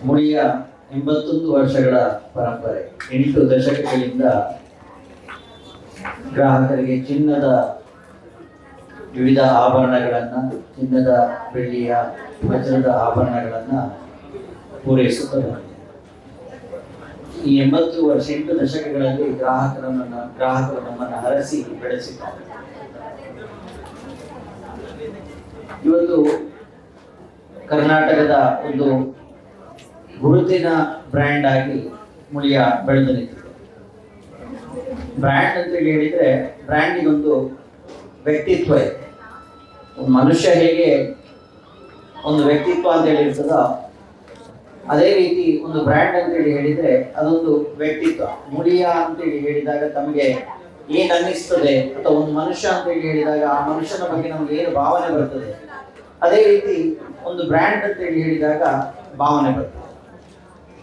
ಮುಳಿಯ 81 ವರ್ಷಗಳ ಪರಂಪರೆ, 8 ದಶಕಗಳಿಂದ ಗ್ರಾಹಕರಿಗೆ ಚಿನ್ನದ ವಿವಿಧ ಆಭರಣಗಳನ್ನು, ಚಿನ್ನದ, ಬೆಳ್ಳಿಯ, ವಜ್ರದ ಆಭರಣಗಳನ್ನು ಪೂರೈಸುತ್ತದೆ. ಈ 80 ವರ್ಷ 8 ದಶಕಗಳಲ್ಲಿ ಗ್ರಾಹಕರು ನಮ್ಮನ್ನು ಹರಸಿ ಬೆಳೆಸಿದ್ದಾರೆ. ಇವತ್ತು ಕರ್ನಾಟಕದ ಒಂದು ಗುರುತಿನ ಬ್ರ್ಯಾಂಡ್ ಆಗಿ ಮುಳಿಯ ಬೆಳೆದು ನಿಂತಿದೆ. ಬ್ರ್ಯಾಂಡ್ ಅಂತೇಳಿ ಹೇಳಿದ್ರೆ ಬ್ರ್ಯಾಂಡಿಗೊಂದು ವ್ಯಕ್ತಿತ್ವ ಇದೆ. ಒಂದು ಮನುಷ್ಯ ಹೇಗೆ ಒಂದು ವ್ಯಕ್ತಿತ್ವ ಅಂತ ಹೇಳಿರ್ತದ, ಅದೇ ರೀತಿ ಒಂದು ಬ್ರ್ಯಾಂಡ್ ಅಂತೇಳಿ ಹೇಳಿದ್ರೆ ಅದೊಂದು ವ್ಯಕ್ತಿತ್ವ. ಮುಳಿಯ ಅಂತೇಳಿ ಹೇಳಿದಾಗ ತಮಗೆ ಏನ್ ಅನ್ನಿಸ್ತದೆ, ಅಥವಾ ಒಂದು ಮನುಷ್ಯ ಅಂತೇಳಿ ಹೇಳಿದಾಗ ಆ ಮನುಷ್ಯನ ಬಗ್ಗೆ ನಮ್ಗೆ ಏನು ಭಾವನೆ ಬರ್ತದೆ, ಅದೇ ರೀತಿ ಒಂದು ಬ್ರ್ಯಾಂಡ್ ಅಂತೇಳಿ ಹೇಳಿದಾಗ ಭಾವನೆ ಬರ್ತದೆ.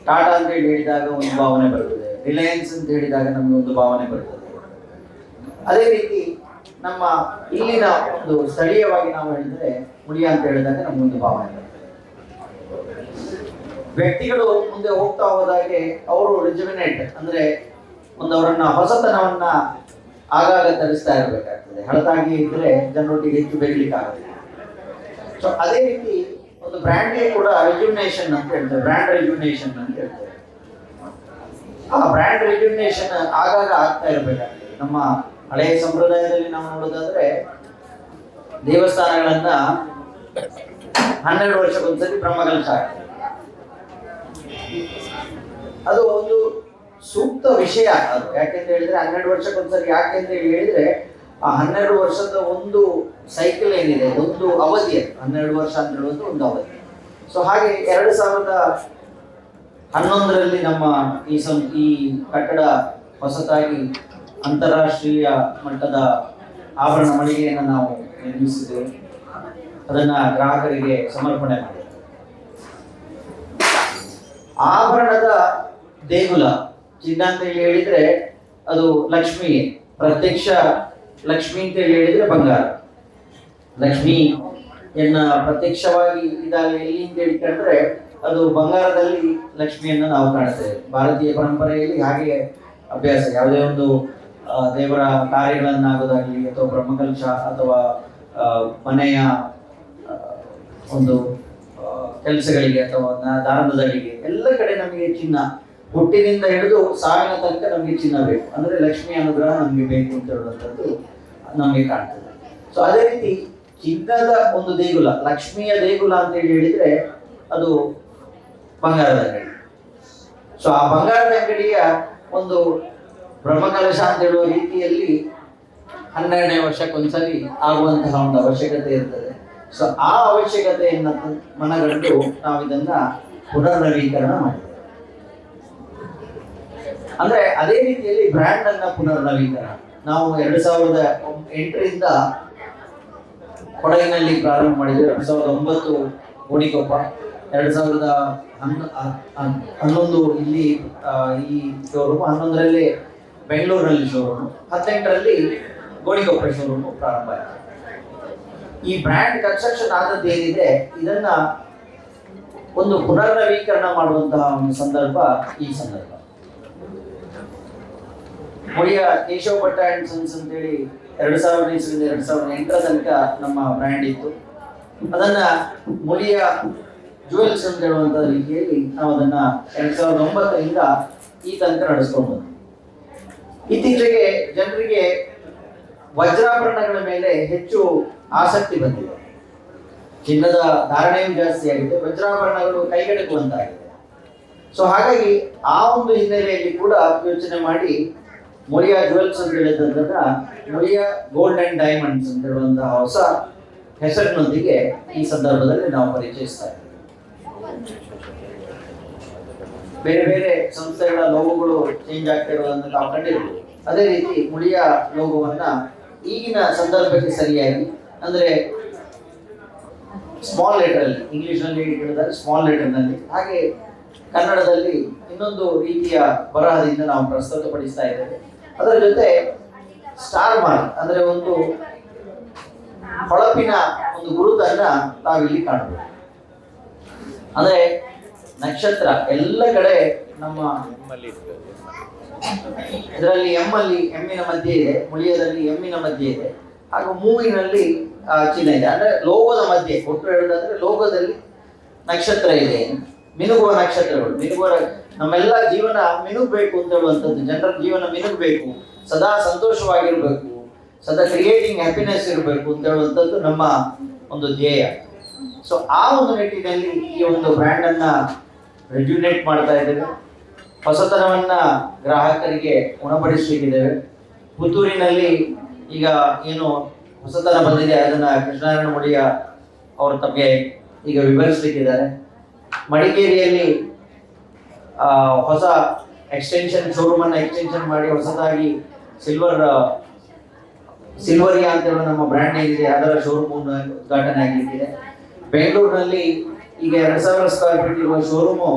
ಟಾಟಾ ಅಂತ ಹೇಳಿದಾಗ ಒಂದು ಭಾವನೆ ಬರ್ತದೆ, ರಿಲಯನ್ಸ್ ಅಂತ ಹೇಳಿದಾಗ ನಮ್ಗೆ ಒಂದು ಭಾವನೆ ಬರ್ತದೆ. ಅದೇ ರೀತಿ ನಮ್ಮ ಇಲ್ಲಿನ ಒಂದು ಸ್ಥಳೀಯವಾಗಿ ನಾವು ಹೇಳಿದ್ರೆ ಮುಳಿಯ ಅಂತ ಹೇಳಿದಾಗ ನಮ್ಗೊಂದು ಭಾವನೆ ಬರ್ತದೆ. ವ್ಯಕ್ತಿಗಳು ಮುಂದೆ ಹೋಗ್ತಾ ಹೋದಾಗೆ ಅವರು ರಿಜುವಿನೇಟ್ ಅಂದ್ರೆ ಒಂದು ಅವರನ್ನ ಹೊಸತನವನ್ನ ಆಗಾಗ ತರಿಸ್ತಾ ಇರಬೇಕಾಗ್ತದೆ. ಹಳತಾಗಿ ಇದ್ರೆ ಜನರೊಟ್ಟಿಗೆ ಹೆಚ್ಚು ಬೆಳಿಲಿಕ್ಕೆ ಆಗುತ್ತೆ. ಸೊ ಅದೇ ರೀತಿ ಒಂದು ಬ್ರ್ಯಾಂಡ್ಗೆ ಕೂಡ ರಿಜುವಿನೇಷನ್ ಅಂತ ಹೇಳ್ತಾರೆ, ಬ್ರ್ಯಾಂಡ್ ರಿಜುವಿನೇಷನ್ ಅಂತ ಹೇಳ್ತಾರೆ. ಆ ಬ್ರ್ಯಾಂಡ್ ರಿಜುವಿನೇಷನ್ ಆಗಾಗ ಆಗ್ತಾ ಇರಬೇಕಾಗ್ತದೆ. ನಮ್ಮ ಹಳೆಯ ಸಂಪ್ರದಾಯದಲ್ಲಿ ನಾವು ನೋಡೋದಾದ್ರೆ ದೇವಸ್ಥಾನಗಳನ್ನ 12 ವರ್ಷಕ್ಕೊಂದ್ಸತಿ ಬ್ರಹ್ಮಕಲಶ ಆಗ್ತದೆ. ಅದು ಒಂದು ಸೂಕ್ತ ವಿಷಯ. ಅದು ಯಾಕೆಂತ ಹೇಳಿದ್ರೆ 12 ವರ್ಷಕ್ಕೊಂದ್ಸರಿ ಯಾಕೆ ಅಂತ ಹೇಳಿದ್ರೆ ಆ 12 ವರ್ಷದ ಒಂದು ಸೈಕಲ್ ಏನಿದೆ, ಒಂದು ಅವಧಿ. 12 ವರ್ಷ ಅಂತ ಹೇಳುವುದು ಒಂದು ಅವಧಿ. ಸೊ ಹಾಗೆ 2011ರಲ್ಲಿ ನಮ್ಮ ಈ ಕಟ್ಟಡ ಹೊಸತಾಗಿ ಅಂತಾರಾಷ್ಟ್ರೀಯ ಮಟ್ಟದ ಆಭರಣ ಮಳಿಗೆಯನ್ನು ನಾವು ನಿರ್ಮಿಸಿದ್ದೇವೆ. ಅದನ್ನ ಗ್ರಾಹಕರಿಗೆ ಸಮರ್ಪಣೆ ಮಾಡಿದ್ದೇವೆ. ಆಭರಣದ ದೇಗುಲ ಚಿನ್ನ ಅಂತ ಹೇಳಿದ್ರೆ ಅದು ಲಕ್ಷ್ಮಿ, ಪ್ರತ್ಯಕ್ಷ ಲಕ್ಷ್ಮಿ ಅಂತ ಹೇಳಿದ್ರೆ ಬಂಗಾರ. ಲಕ್ಷ್ಮಿಯನ್ನ ಪ್ರತ್ಯಕ್ಷವಾಗಿ ಇದಾಗ ಎಲ್ಲಿ ಅಂತ ಹೇಳಿಕೊಂಡ್ರೆ ಅದು ಬಂಗಾರದಲ್ಲಿ ಲಕ್ಷ್ಮಿಯನ್ನ ನಾವು ಕಾಣ್ತೇವೆ. ಭಾರತೀಯ ಪರಂಪರೆಯಲ್ಲಿ ಹಾಗೆ ಅಭ್ಯಾಸ. ಯಾವುದೇ ಒಂದು ದೇವರ ಕಾರ್ಯಗಳನ್ನಾಗೋದಾಗ್ಲಿ, ಅಥವಾ ಬ್ರಹ್ಮಕಲಶ, ಅಥವಾ ಮನೆಯ ಒಂದು ಕೆಲಸಗಳಿಗೆ, ಅಥವಾ ದಾನದಗಳಿಗೆ, ಎಲ್ಲ ಕಡೆ ನಮಗೆ ಚಿನ್ನ, ಹುಟ್ಟಿನಿಂದ ಹಿಡಿದು ಸಾವಿನ ತನಕ ನಮಗೆ ಚಿನ್ನ ಬೇಕು. ಅಂದ್ರೆ ಲಕ್ಷ್ಮಿ ಅನುಗ್ರಹ ನಮಗೆ ಬೇಕು ಅಂತ ಹೇಳುವಂಥದ್ದು ನಮಗೆ ಕಾಣ್ತದೆ. ಸೊ ಅದೇ ರೀತಿ ಚಿನ್ನದ ಒಂದು ದೇಗುಲ, ಲಕ್ಷ್ಮಿಯ ದೇಗುಲ ಅಂತ ಹೇಳಿದ್ರೆ ಅದು ಬಂಗಾರದ ಅಂಗಡಿ. ಸೊ ಆ ಬಂಗಾರದ ಅಂಗಡಿಯ ಒಂದು ಬ್ರಹ್ಮಕಲಶ ಅಂತ ಹೇಳುವ ರೀತಿಯಲ್ಲಿ 12ನೇ ವರ್ಷಕ್ಕೊಂದ್ಸಲಿ ಆಗುವಂತಹ ಒಂದು ಅವಶ್ಯಕತೆ ಇರ್ತದೆ. ಸೊ ಆ ಅವಶ್ಯಕತೆಯನ್ನು ಮನಗಂಡು ನಾವು ಇದನ್ನ ಪುನರ್ನವೀಕರಣ ಮಾಡಿದ್ದೇವೆ. ಅಂದ್ರೆ ಅದೇ ರೀತಿಯಲ್ಲಿ ಬ್ರ್ಯಾಂಡ್ ಅನ್ನ ಪುನರ್ನವೀಕರಣ ನಾವು 2008ರಿಂದ ಕೊಡಗಿನಲ್ಲಿ ಪ್ರಾರಂಭ ಮಾಡಿದ್ದೇವೆ. 2009 ಗೋಣಿಕೊಪ್ಪ, 2011 ಇಲ್ಲಿ ಈ ಶೋರೂಮ್, 11ರಲ್ಲಿ ಬೆಂಗಳೂರಿನಲ್ಲಿ ಶೋರೂಮ್, 18ರಲ್ಲಿ ಗೋಣಿಕೊಪ್ಪ ಶೋರೂಮ್ ಪ್ರಾರಂಭ ಆಯಿತು. ಈ ಬ್ರ್ಯಾಂಡ್ ಕನ್ಸ್ಟ್ರಕ್ಷನ್ ಆದದ್ದು ಏನಿದೆ, ಇದನ್ನ ಒಂದು ಪುನರ್ನವೀಕರಣ ಮಾಡುವಂತಹ ಒಂದು ಸಂದರ್ಭ ಈ ಸಂದರ್ಭ. ಮುಳಿಯ ಕೇಶವ ಭಟ್ಟ ಅಂಡ್ ಸನ್ಸ್ ಅಂತೇಳಿ 2000 ಇಸ್ವಿಯಿಂದ 2008 ತನಕ ನಮ್ಮ ಬ್ರ್ಯಾಂಡ್ ಇತ್ತು. ಅದನ್ನ ಮುಳಿಯ ಜುವೆಲ್ಸ್ ಅಂತ ಹೇಳುವಂತ ರೀತಿಯಲ್ಲಿ ನಾವು ಅದನ್ನ 2009ರಿಂದ ಈ ತನಕ ನಡೆಸ್ಕೊಂಡು ಬಂದ್ವಿ. ಇತ್ತೀಚೆಗೆ ಜನರಿಗೆ ವಜ್ರಾಭರಣಗಳ ಮೇಲೆ ಹೆಚ್ಚು ಆಸಕ್ತಿ ಬಂದಿದೆ. ಚಿನ್ನದ ಧಾರಣೆಯೂ ಜಾಸ್ತಿ ಆಗಿದೆ, ವಜ್ರಾಭರಣಗಳು ಕೈಗೆಟಕುವಂತಾಗಿದೆ. ಸೊ ಹಾಗಾಗಿ ಆ ಒಂದು ಹಿನ್ನೆಲೆಯಲ್ಲಿ ಕೂಡ ಯೋಚನೆ ಮಾಡಿ ಮುಳಿಯ ಜುವೆಲ್ಸ್ ಅಂತ ಹೇಳಿದಂತಹ ಮುಳಿಯ ಗೋಲ್ಡ್ ಅಂಡ್ ಡೈಮಂಡ್ಸ್ ಅಂತ ಹೇಳುವಂತಹ ಹೊಸ ಹೆಸರಿನೊಂದಿಗೆ ಈ ಸಂದರ್ಭದಲ್ಲಿ ನಾವು ಪರಿಚಯಿಸ್ತಾ ಇದ್ದೀವಿ. ಬೇರೆ ಬೇರೆ ಸಂಸ್ಥೆಗಳ ಲೋಗೋಗಳು ಚೇಂಜ್ ಆಗ್ತಾ ಇರೋದನ್ನು ನಾವು ಕಂಡಿರ್ಬೋದು. ಅದೇ ರೀತಿ ಮುಳಿಯ ಲೋಗೋವನ್ನ ಈಗಿನ ಸಂದರ್ಭಕ್ಕೆ ಸರಿಯಾಗಿ, ಅಂದ್ರೆ ಸ್ಮಾಲ್ ಲೆಟರ್ ಅಲ್ಲಿ, ಇಂಗ್ಲಿಷ್ ನಲ್ಲಿ ಹೇಳಿದಾಗ ಸ್ಮಾಲ್ ಲೆಟರ್ ನಲ್ಲಿ, ಹಾಗೆ ಕನ್ನಡದಲ್ಲಿ ಇನ್ನೊಂದು ರೀತಿಯ ಬರಹದಿಂದ ನಾವು ಪ್ರಸ್ತುತಪಡಿಸ್ತಾ ಇದ್ದೇವೆ. ಅದರ ಜೊತೆ ಸ್ಟಾರ್ ಮಾರ್ಕ್ ಅಂದ್ರೆ ಒಂದು ಹೊಳಪಿನ ಒಂದು ಗುರುತನ್ನ ನಾವಿಲ್ಲಿ ಕಾಣಬಹುದು. ಅಂದ್ರೆ ನಕ್ಷತ್ರ ಎಲ್ಲ ಕಡೆ ನಮ್ಮ ಇದರಲ್ಲಿ ಎಮ್ಮಿನ ಮಧ್ಯೆ ಇದೆ, ಮುಳಿಯದಲ್ಲಿ ಎಮ್ಮಿನ ಮಧ್ಯೆ ಇದೆ, ಹಾಗೂ ಮೂವಿನಲ್ಲಿ ಚಿಹ್ನೆ ಇದೆ. ಅಂದ್ರೆ ಲೋಗೋದ ಮಧ್ಯೆ ಒಟ್ಟು ಹೇಳುವುದಾದ್ರೆ ಲೋಗೋದಲ್ಲಿ ನಕ್ಷತ್ರ ಇದೆ, ಮಿನುಗುವ ನಕ್ಷತ್ರಗಳು. ನಮ್ಮೆಲ್ಲ ಜೀವನ ಮಿನುಗಬೇಕು ಅಂತ ಹೇಳುವಂಥದ್ದು, ಜನರ ಜೀವನ ಮಿನುಗಬೇಕು, ಸದಾ ಸಂತೋಷವಾಗಿರ್ಬೇಕು, ಸದಾ ಕ್ರಿಯೇಟಿಂಗ್ ಹ್ಯಾಪಿನೆಸ್ ಇರಬೇಕು ಅಂತ ಹೇಳುವಂಥದ್ದು ನಮ್ಮ ಒಂದು ಧ್ಯೇಯ. ಸೊ ಆ ಒಂದು ನಿಟ್ಟಿನಲ್ಲಿ ಈ ಒಂದು ಬ್ರ್ಯಾಂಡ್ ಅನ್ನ ರೆಜ್ಯುನೇಟ್ ಮಾಡ್ತಾ ಇದ್ದೇವೆ. ಹೊಸತನವನ್ನ ಗ್ರಾಹಕರಿಗೆ ಉಣಬಡಿಸಲಿಕ್ಕಿದ್ದೇವೆ. ಪುತ್ತೂರಿನಲ್ಲಿ ಈಗ ಏನು ಹೊಸತನ ಬಂದಿದೆ ಅದನ್ನ ಕೃಷ್ಣನಾರಾಯಣ ಮುಳಿಯ ಅವರು ತಮಗೆ ಈಗ ವಿವರಿಸಲಿಕ್ಕಿದ್ದಾರೆ. ಮಡಿಕೇರಿಯಲ್ಲಿ ಹೊಸ ಎಕ್ಸ್ಟೆನ್ಷನ್ ಶೋರೂಮ್ ಅನ್ನ ಎಕ್ಸ್ಟೆನ್ಷನ್ ಮಾಡಿ ಹೊಸದಾಗಿ ಸಿಲ್ವರಿಯಾ ಅಂತ ಹೇಳುವ ನಮ್ಮ ಬ್ರ್ಯಾಂಡ್ ಏನಿದೆ ಅದರ ಶೋರೂಮ್ ಉದ್ಘಾಟನೆ ಆಗಲಿಕ್ಕಿದೆ. ಬೆಂಗಳೂರಿನಲ್ಲಿ ಈಗ 2000 ಸ್ಕ್ವೇರ್ ಫೀಟ್ ಇರುವ ಶೋರೂಮು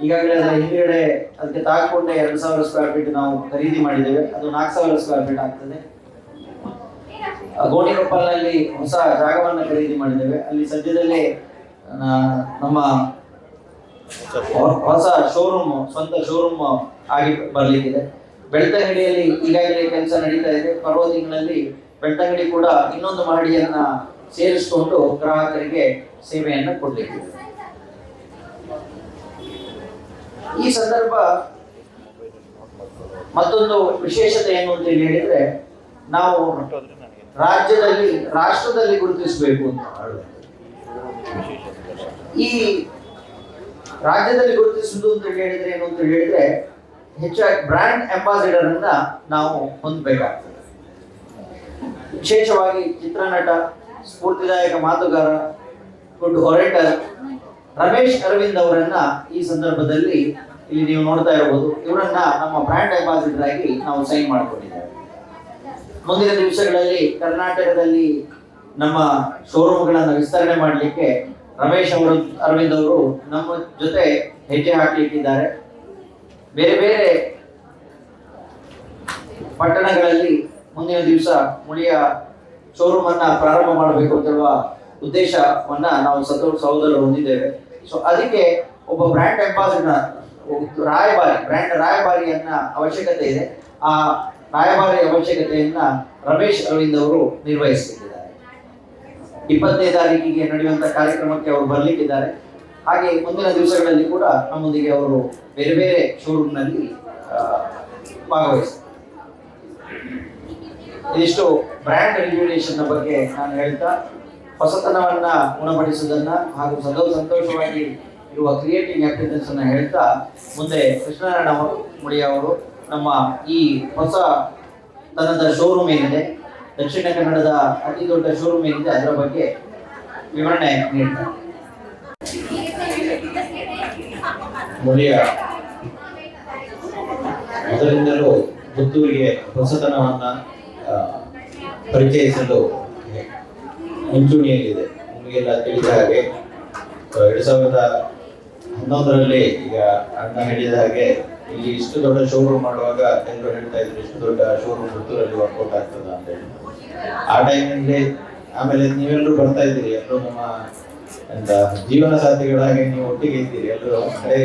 ಈಗಾಗಲೇ ಅದರ ಹಿಂದುಗಡೆ ಅದಕ್ಕೆ ತಾಕೊಂಡೆ 2000 ಸ್ಕ್ವೇರ್ ಫೀಟ್ ನಾವು ಖರೀದಿ ಮಾಡಿದ್ದೇವೆ. ಅದು 4000 ಸ್ಕ್ವೇರ್ ಫೀಟ್ ಆಗ್ತದೆ. ಗೋಣಿಕೊಪ್ಪಲ್ನಲ್ಲಿ ಹೊಸ ಜಾಗವನ್ನು ಖರೀದಿ ಮಾಡಿದ್ದೇವೆ. ಅಲ್ಲಿ ಸದ್ಯದಲ್ಲೇ ನಮ್ಮ ಹೊಸ ಶೋರೂಮ್, ಸ್ವಂತ ಶೋರೂಮ್ ಆಗಿ ಬರ್ಲಿಕ್ಕಿದೆ. ಬೆಳ್ತಂಗಡಿಯಲ್ಲಿ ಈಗಾಗಲೇ ಕೆಲಸ ನಡೀತಾ ಇದೆ. ಬರುವ ತಿಂಗಳಲ್ಲಿ ಬೆಳ್ತಂಗಡಿ ಕೂಡ ಇನ್ನೊಂದು ಮಹಡಿಯನ್ನ ಸೇರಿಸಿಕೊಂಡು ಗ್ರಾಹಕರಿಗೆ ಸೇವೆಯನ್ನು ಕೊಡ್ಲಿಕ್ಕಿದೆ. ಈ ಸಂದರ್ಭ ಮತ್ತೊಂದು ವಿಶೇಷತೆ ಏನು ಅಂತ ಹೇಳಿದ್ರೆ, ನಾವು ರಾಷ್ಟ್ರದಲ್ಲಿ ಗುರುತಿಸಬೇಕು ಅಂತ. ಈ ರಾಜ್ಯದಲ್ಲಿ ಗುರುತಿಸುವುದು ಅಂತ ಹೇಳಿದ್ರೆ ಏನು ಅಂತ ಹೇಳಿದ್ರೆ, ಹೆಚ್ಚಾಗಿ ಬ್ರ್ಯಾಂಡ್ ಅಂಬಾಸಿಡರ್ ಅನ್ನ ನಾವು ಹೊಂದಬೇಕಾಗ್ತದೆ. ವಿಶೇಷವಾಗಿ ಚಿತ್ರನಟ, ಸ್ಫೂರ್ತಿದಾಯಕ ಮಾತುಗಾರ, ಗುಡ್ ಒರೇಟರ್ ರಮೇಶ್ ಅರವಿಂದ್ ಅವರನ್ನ ಈ ಸಂದರ್ಭದಲ್ಲಿ ಇಲ್ಲಿ ನೀವು ನೋಡ್ತಾ ಇರಬಹುದು. ಇವರನ್ನ ನಮ್ಮ ಬ್ರ್ಯಾಂಡ್ ಅಂಬಾಸಿಡರ್ ಆಗಿ ನಾವು ಸೈನ್ ಮಾಡಿಕೊಂಡಿದ್ದೇವೆ. ಮುಂದಿನ ದಿವಸಗಳಲ್ಲಿ ಕರ್ನಾಟಕದಲ್ಲಿ ನಮ್ಮ ಶೋರೂಮ್ಗಳನ್ನು ವಿಸ್ತರಣೆ ಮಾಡಲಿಕ್ಕೆ ರಮೇಶ್ ಅರವಿಂದ್ ಅವರು ನಮ್ಮ ಜೊತೆ ಹೆಜ್ಜೆ ಹಾಕಲಿಕ್ಕಿದ್ದಾರೆ. ಬೇರೆ ಬೇರೆ ಪಟ್ಟಣಗಳಲ್ಲಿ ಮುಂದಿನ ದಿವಸ ಮುಳಿಯ ಶೋರೂಮ್ ಅನ್ನ ಪ್ರಾರಂಭ ಮಾಡಬೇಕು ಅಂತ ಹೇಳುವ ಉದ್ದೇಶವನ್ನ ನಾವು ಸಹೋದರರು ಹೊಂದಿದ್ದೇವೆ. ಸೊ ಅದಕ್ಕೆ ಒಬ್ಬ ಬ್ರ್ಯಾಂಡ್ ಅಂಬಾಸಿಡರ್, ಬ್ರ್ಯಾಂಡ್ ರಾಯಭಾರಿಯನ್ನ ಅವಶ್ಯಕತೆ ಇದೆ. ಆ ರಾಯಭಾರಿ ಅವಶ್ಯಕತೆಯನ್ನ ರಮೇಶ್ ಅರವಿಂದ್ ಅವರು ನಿರ್ವಹಿಸಲಿದ್ದಾರೆ. 20ನೇ ತಾರೀಕಿಗೆ ನಡೆಯುವಂತಹ ಕಾರ್ಯಕ್ರಮಕ್ಕೆ ಅವರು ಬರ್ಲಿಕ್ಕಿದ್ದಾರೆ. ಹಾಗೆ ಮುಂದಿನ ದಿವಸಗಳಲ್ಲಿ ಕೂಡ ನಮ್ಮೊಂದಿಗೆ ಅವರು ಬೇರೆ ಬೇರೆ ಶೋರೂಮ್ನಲ್ಲಿ ಭಾಗವಹಿಸ್ತಾರೆ. ಇದಿಷ್ಟು ಬ್ರ್ಯಾಂಡ್ ರೆಗ್ಯುಲೇಷನ್ ಬಗ್ಗೆ ನಾನು ಹೇಳ್ತಾ, ಹೊಸತನವನ್ನ ಉಣಬಡಿಸುವುದನ್ನ ಹಾಗೂ ಸಂತೋಷವಾಗಿ ಇರುವ ಕ್ರಿಯೇಟಿಂಗ್ ಹ್ಯಾಪಿನೆಸ್ ಅನ್ನ ಹೇಳ್ತಾ, ಮುಂದೆ ಕೃಷ್ಣನಾರಾಯಣ ಮುಳಿಯ ಅವರು ನಮ್ಮ ಈ ಹೊಸ ತನದ ಶೋರೂಮ್ ಏನಿದೆ, ದಕ್ಷಿಣ ಕನ್ನಡದ ಅತಿ ದೊಡ್ಡ ಶೋರೂಮ್ ಏನಿದೆ ಅದರ ಬಗ್ಗೆ ವಿವರಣೆ ನೀಡ್ತಾರೆ. ಮುಳಿಯ ಮೊದಲಿಂದಲೂ ಪುತ್ತೂರಿಗೆ ಹೊಸತನವನ್ನ ಪರಿಚಯಿಸಲು ಮುಂಚೂಣಿಯಲ್ಲಿದೆ. ನಿಮಗೆಲ್ಲ ತಿಳಿದ ಹಾಗೆ 2011ರಲ್ಲಿ ಈಗ ಅಣ್ಣ ಹೇಳಿದ ಹಾಗೆ ಇಲ್ಲಿ ಇಷ್ಟು ದೊಡ್ಡ ಶೋರೂಮ್ ಮಾಡುವಾಗ ಎಲ್ಲರೂ ಹೇಳ್ತಾ ಇದ್ರು ಇಷ್ಟು ದೊಡ್ಡ ಶೋರೂಮ್ ಪುತ್ತೂರಲ್ಲಿ ವರ್ಕೌಟ್ ಆಗ್ತದ ಅಂತ ಹೇಳಿ. ಆ ಟೈಮ್ನಲ್ಲಿ ಆಮೇಲೆ ನೀವೆಲ್ಲರೂ ಬರ್ತಾ ಇದ್ದೀರಿ, ಎಲ್ಲರೂ ನಮ್ಮ ಎಂತ ಜೀವನ ಸಾಥಿಗಳಾಗಿ ನೀವು ಒಟ್ಟಿಗೆ ಇದ್ದೀರಿ, ಎಲ್ಲರೂ ಕಡೆ